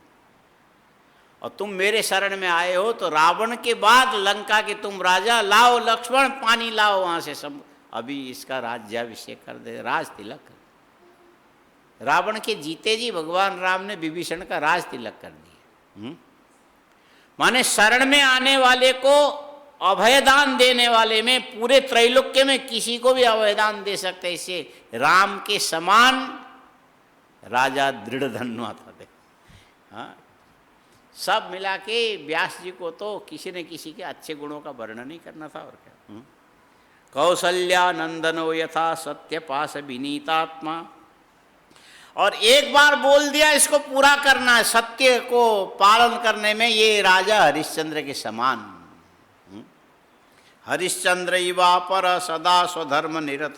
और तुम मेरे शरण में आए हो तो रावण के बाद लंका के तुम राजा, लाओ लक्ष्मण पानी लाओ वहां से, सब अभी इसका राज्याभिषेक कर दे, राज तिलक कर। रावण के जीते जी भगवान राम ने विभीषण का राज तिलक कर दिया। माने शरण में आने वाले को अभयदान देने वाले में पूरे त्रैलोक्य में किसी को भी अभयदान दे सकते। इसे राम के समान राजा दृढ़ धन्वा था। हाँ, सब मिला के व्यास जी को तो किसी न किसी के अच्छे गुणों का वर्णन ही करना था। और क्या, कौसल्या नंदनो यथा सत्यपाश विनीतात्मा। और एक बार बोल दिया, इसको पूरा करना है, सत्य को पालन करने में ये राजा हरिश्चंद्र के समान। हरिश्चंद्र इवा पर सदा स्वधर्म निरत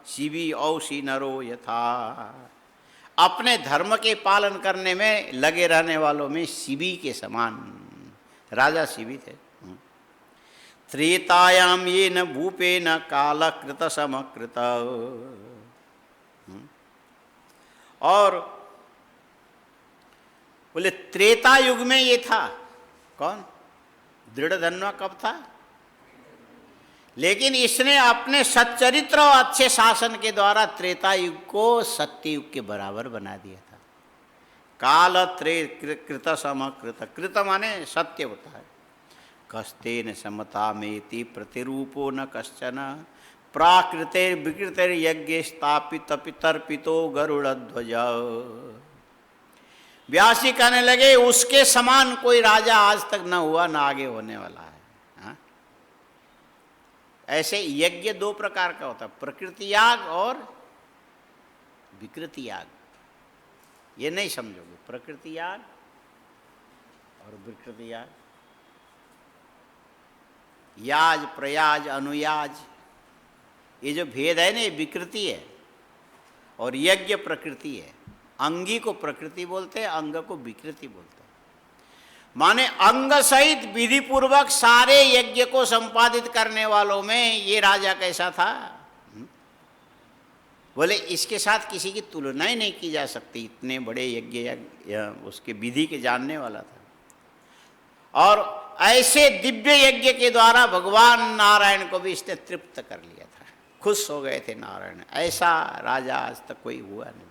शिवी औषि नरो यथा। अपने धर्म के पालन करने में लगे रहने वालों में शिवी के समान राजा शिवी थे। त्रेतायाम ये न भूपे न कालकृत समकृत। और बोले त्रेता युग में ये था। कौन? दृढ़ धन्वा कब था? लेकिन इसने अपने सच्चरित्र और अच्छे शासन के द्वारा त्रेता युग को सत्य युग के बराबर बना दिया था। काल त्रे कृत समकृत, कृत माने सत्य होता है। कस्तेन समता मेति प्रतिरूपो न कश्चन प्राकृतिर विकृतिर यज्ञ स्थापित पितर्पितो गरुड़ध्वज। व्यास जी कहने लगे उसके समान कोई राजा आज तक न हुआ न आगे होने वाला है। हाँ? ऐसे यज्ञ दो प्रकार का होता है, प्रकृति याग और विकृति याग। ये नहीं समझोगे, प्रकृति याग और विकृति याग। याज प्रयाज अनुयाज, ये जो भेद है ना, ये विकृति है और यज्ञ प्रकृति है। अंगी को प्रकृति बोलते हैं, अंग को विकृति बोलते हैं। माने अंग सहित विधि पूर्वक सारे यज्ञ को संपादित करने वालों में ये राजा कैसा था? बोले इसके साथ किसी की तुलना ही नहीं की जा सकती, इतने बड़े यज्ञ उसके विधि के जानने वाला था। और ऐसे दिव्य यज्ञ के द्वारा भगवान नारायण को भी इसने तृप्त कर लिया था, खुश हो गए थे नारायण। ऐसा राजा आज तक कोई हुआ नहीं।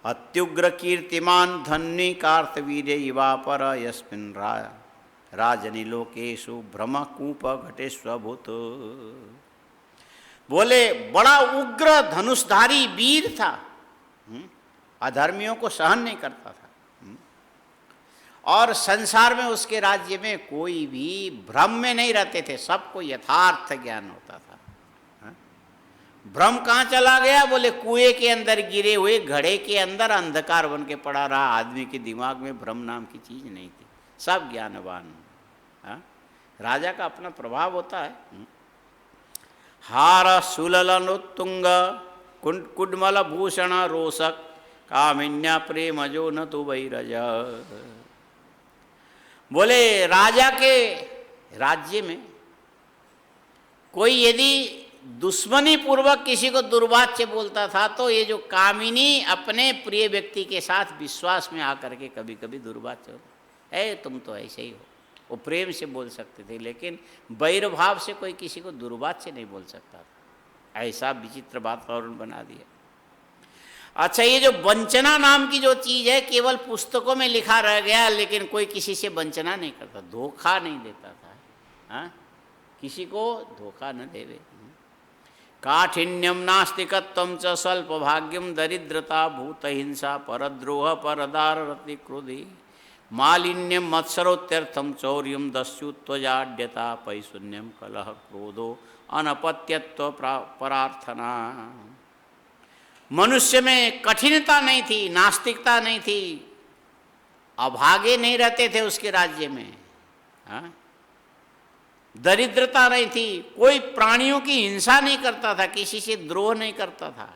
अत्युग्र कीर्तिमान धन्वी कार्तवीर्य युवा पर यस्मिन् राजनिलोकेशु भ्रम कूप घटेश्वभूत। बोले बड़ा उग्र धनुषधारी वीर था, अधर्मियों को सहन नहीं करता था। और संसार में उसके राज्य में कोई भी भ्रम में नहीं रहते थे, सबको यथार्थ ज्ञान होता था। भ्रम कहाँ चला गया? बोले कुएं के अंदर गिरे हुए घड़े के अंदर अंधकार बन के पड़ा रहा। आदमी के दिमाग में भ्रम नाम की चीज नहीं थी, सब ज्ञानवान। राजा का अपना प्रभाव होता है। हार सुललनुत्तुंग कुड्मल भूषण रोषक कामिन्या प्रेम जो न तु वैरज। बोले राजा के राज्य में कोई यदि दुश्मनी पूर्वक किसी को दुर्वाच्य बोलता था तो ये जो कामिनी अपने प्रिय व्यक्ति के साथ विश्वास में आकर के कभी कभी दुर्वाच्य है, तुम तो ऐसे ही हो, वो प्रेम से बोल सकते थे, लेकिन वैरभाव से कोई किसी को दुर्वाच्य नहीं बोल सकता था। ऐसा विचित्र वातावरण बना दिया। अच्छा, ये जो वंचना नाम की जो चीज़ है केवल पुस्तकों में लिखा रह गया, लेकिन कोई किसी से वंचना नहीं करता, धोखा नहीं देता था। हाँ, किसी को धोखा न देवे। काठिन्यम नास्तिकत्वम च स्वल्प भाग्यम दरिद्रता भूत हिंसा परद्रोह परदार रति क्रोधी मालिन्यम मत्सरोत्यर्थम चौर्यम दस्युत्वजाड्यता पैशून्यम कलह क्रोधो अनपत्यत्व परार्थना। मनुष्य में कठिनता नहीं थी, नास्तिकता नहीं थी, अभागे नहीं रहते थे उसके राज्य में। हाँ? दरिद्रता नहीं थी, कोई प्राणियों की हिंसा नहीं करता था, किसी से द्रोह नहीं करता था,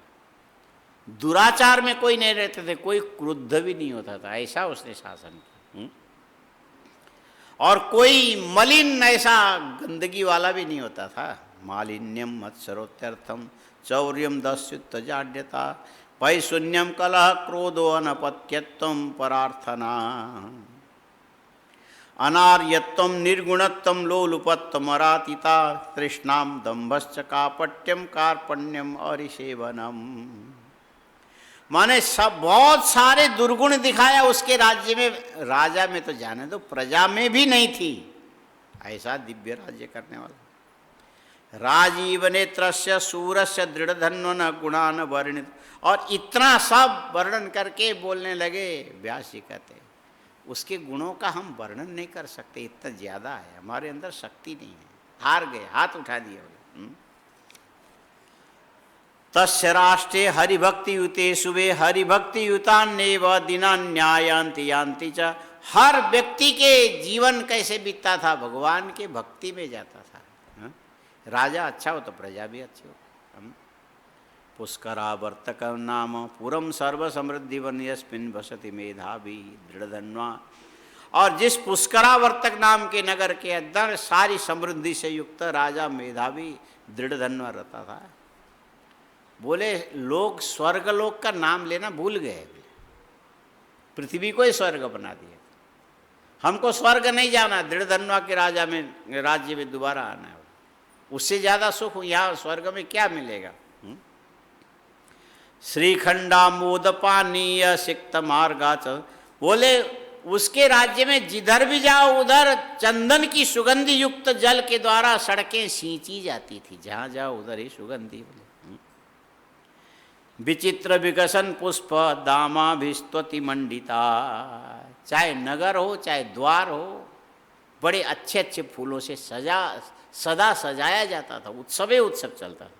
दुराचार में कोई नहीं रहते थे, कोई क्रुद्ध भी नहीं होता था। ऐसा उसने शासन किया। और कोई मलिन ऐसा गंदगी वाला भी नहीं होता था। मालिन्यम मत्सरोत्यर्थम चौर्यम दस्युत्वजाड्यता पैशून्यम कलह क्रोधो अनपत्यत्वम परार्थना। अनार्यत्वम निर्गुणत्वम लोलुपत्वम अरातिता तृष्णाम दम्भश्च कापट्यम कार्पण्यम अरिसेवनम। माने सब बहुत सारे दुर्गुण दिखाया उसके राज्य में। राजा में तो जाने दो, प्रजा में भी नहीं थी। ऐसा दिव्य राज्य करने वाला। राजीव नेत्रस्य सूरस्य दृढ़धन्वन गुणान वर्णित। और इतना सब वर्णन करके बोलने लगे। व्यास जी कहते उसके गुणों का हम वर्णन नहीं कर सकते, इतना ज्यादा है, हमारे अंदर शक्ति नहीं है, हार गए, हाथ उठा दिया। तस्य राष्ट्रे हरिभक्ति युते शुभे हरिभक्ति युतान्नेव दिना न्यायांति यांति च। हर व्यक्ति के जीवन कैसे बीतता था? भगवान के भक्ति में जाता था। राजा अच्छा हो तो प्रजा भी अच्छी हो। पुष्करावर्तक नाम पुरम सर्व समृद्धि वन यस्मिन् वसति मेधावी दृढ़धन्वा। और जिस पुष्करावर्तक नाम के नगर के अंदर सारी समृद्धि से युक्त राजा मेधावी दृढ़धन्वा रहता था। बोले लोग स्वर्गलोक का नाम लेना भूल गए, पृथ्वी को ही स्वर्ग बना दिया। हमको स्वर्ग नहीं जाना, दृढ़धन्वा के राजा में राज्य में दोबारा आना है। उससे ज्यादा सुख यहाँ स्वर्ग में क्या मिलेगा? श्रीखंडा मोद पानीय सिक्त मार्गा च। बोले उसके राज्य में जिधर भी जाओ उधर चंदन की सुगंधि युक्त जल के द्वारा सड़कें सींची जाती थी, जहां जाओ उधर ही सुगंधि। विचित्र विकसन पुष्प दामाभिस्तुति मंडिता, चाहे नगर हो चाहे द्वार हो, बड़े अच्छे अच्छे फूलों से सदा सजाया जाता था, उत्सवे उत्सव चलता था।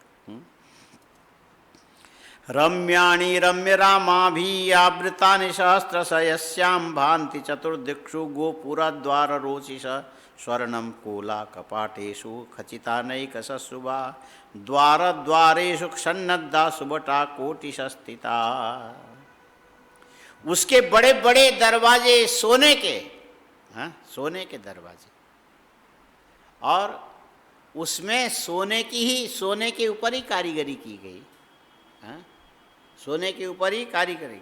रम्याणि रम्य रामाभि आवृतानि सहस्रशयस्यां भान्ति चतुर्दिक्षु गोपुरद्वार रोचिष स्वर्णं कोला कपाटेषु खचितानैकशुभा द्वारेषु क्षन्नद्धा सुभटा कोटिशस्थिता। उसके बड़े बड़े दरवाजे सोने के, सोने के दरवाजे, और उसमें सोने के ऊपर ही कारीगरी की गई, सोने के ऊपर ही कारीगरी।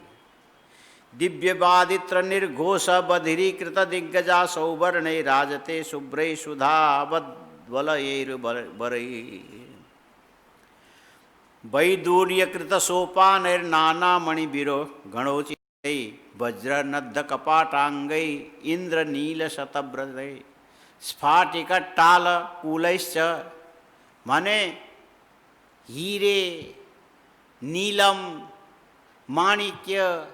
दिव्य बादित्र निर्घोष बधिरीकृत दिग्गजा सौवर्णे राजते शुभ्रे सुधावद्वलयैर्बरै वैदूर्यकृत सोपानैर्नाना मणिभिरो गणोचितै वज्रनद्ध कपाटांगै इंद्रनीलशतभ्रदै स्फाटिकटालकूलैश्च, माने हीरे, नीलम, माणिक्य,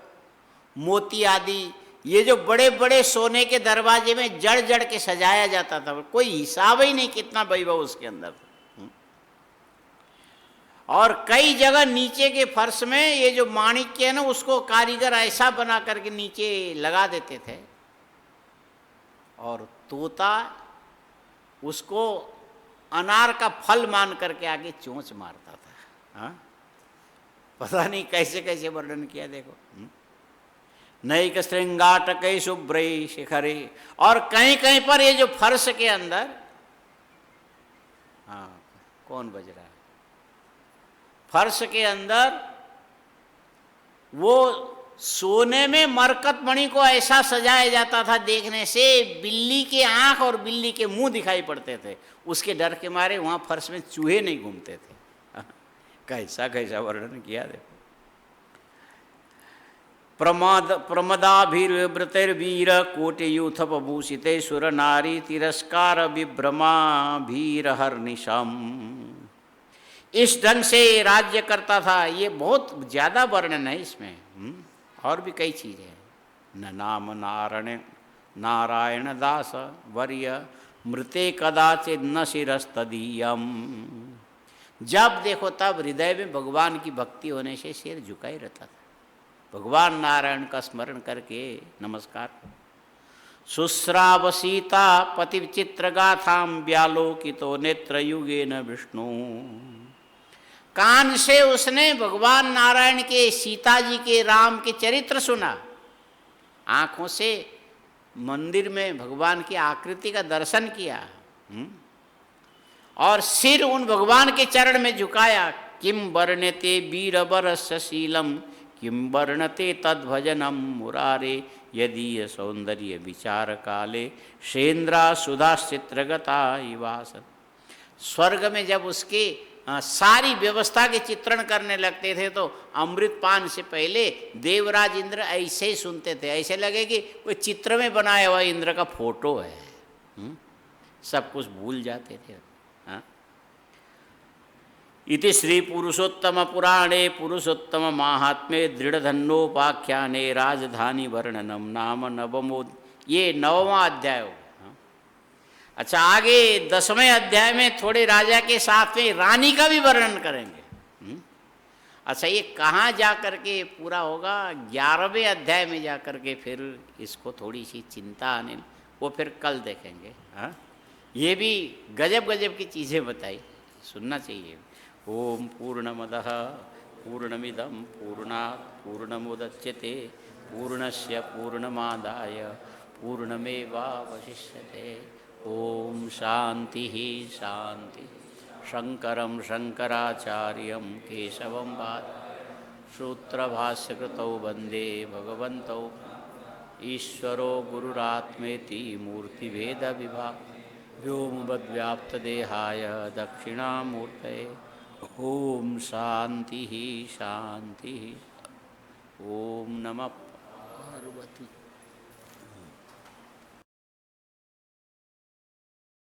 मोती आदि, ये जो बड़े बड़े सोने के दरवाजे में जड़ जड़ के सजाया जाता था, कोई हिसाब ही नहीं कितना वैभव उसके अंदर था। और कई जगह नीचे के फर्श में ये जो माणिक्य है ना, उसको कारीगर ऐसा बना करके नीचे लगा देते थे, और तोता उसको अनार का फल मान करके आगे चोंच मारता था। हाँ, पता नहीं कैसे कैसे वर्णन किया, देखो। नैक श्रृंगाटकै शुभ्रै शिखरे, और कहीं कहीं पर ये जो फर्श के अंदर, हाँ कौन बज रहा है, फर्श के अंदर वो सोने में मरकत मणि को ऐसा सजाया जाता था, देखने से बिल्ली के आंख और बिल्ली के मुंह दिखाई पड़ते थे, उसके डर के मारे वहां फर्श में चूहे नहीं घूमते थे। कैसा कैसा वर्णन किया, देखो। प्रमदाभिर्वृतिर्वीर कोटियूथपभूषिते सुर नारी तिरस्कार विभ्रमाभिरहर्निशम, इस ढंग से राज्य करता था। ये बहुत ज्यादा वर्णन है इसमें, और भी कई चीजें हैं। न नाम नारायण दास वर्य मृते कदाचित न शिरस्तदीयम, जब देखो तब हृदय में भगवान की भक्ति होने से सिर झुका ही रहता था, भगवान नारायण का स्मरण करके नमस्कार। शुश्रावसीता पति विचित्र गाथाम व्यालोकितो नेत्र युगेन विष्णु, कान से उसने भगवान नारायण के, सीता जी के, राम के चरित्र सुना, आंखों से मंदिर में भगवान की आकृति का दर्शन किया, और सिर उन भगवान के चरण में झुकाया। किम वर्ण्यते वीरवरस्य शीलम किम वर्णते तद्भजनम मुरारे यदि सौंदर्य विचार काले शेन्द्रा सुधा चित्रगता इवास। स्वर्ग में जब उसके सारी व्यवस्था के चित्रण करने लगते थे तो अमृतपान से पहले देवराज इंद्र ऐसे ही सुनते थे, ऐसे लगे कि कोई चित्र में बनाया हुआ इंद्र का फोटो है, सब कुछ भूल जाते थे। इति श्री पुरुषोत्तम पुराणे पुरुषोत्तम महात्म्ये दृढ़धन्योपाख्याने राजधानी वर्णनम नाम नवमो, ये 9वां अध्याय हो। अच्छा, आगे 10वें अध्याय में थोड़े राजा के साथ में रानी का भी वर्णन करेंगे। अच्छा, ये कहाँ जा करके पूरा होगा? 11वें अध्याय में जा करके फिर इसको थोड़ी सी चिंता आने, वो फिर कल देखेंगे। हाँ, ये भी गजब गजब की चीज़ें बताई, सुनना चाहिए। ओम पूर्णमदः पूर्णमिदं पूर्णात् पूर्णमुदच्यते पूर्णस्य पूर्णमादाय पूर्णमेवावशिष्यते। ओम शांति ही शांति। शंकरं शंकराचार्यं केशवं सूत्रभाष्यकृतौ वंदे भगवन्तौ ईश्वरो गुरुरात्मेति मूर्तिभेदविभाग व्योमवद्व्याप्तदेहाय दक्षिणामूर्तये। ओम शांति ही शांति। ओम नमः पार्वती।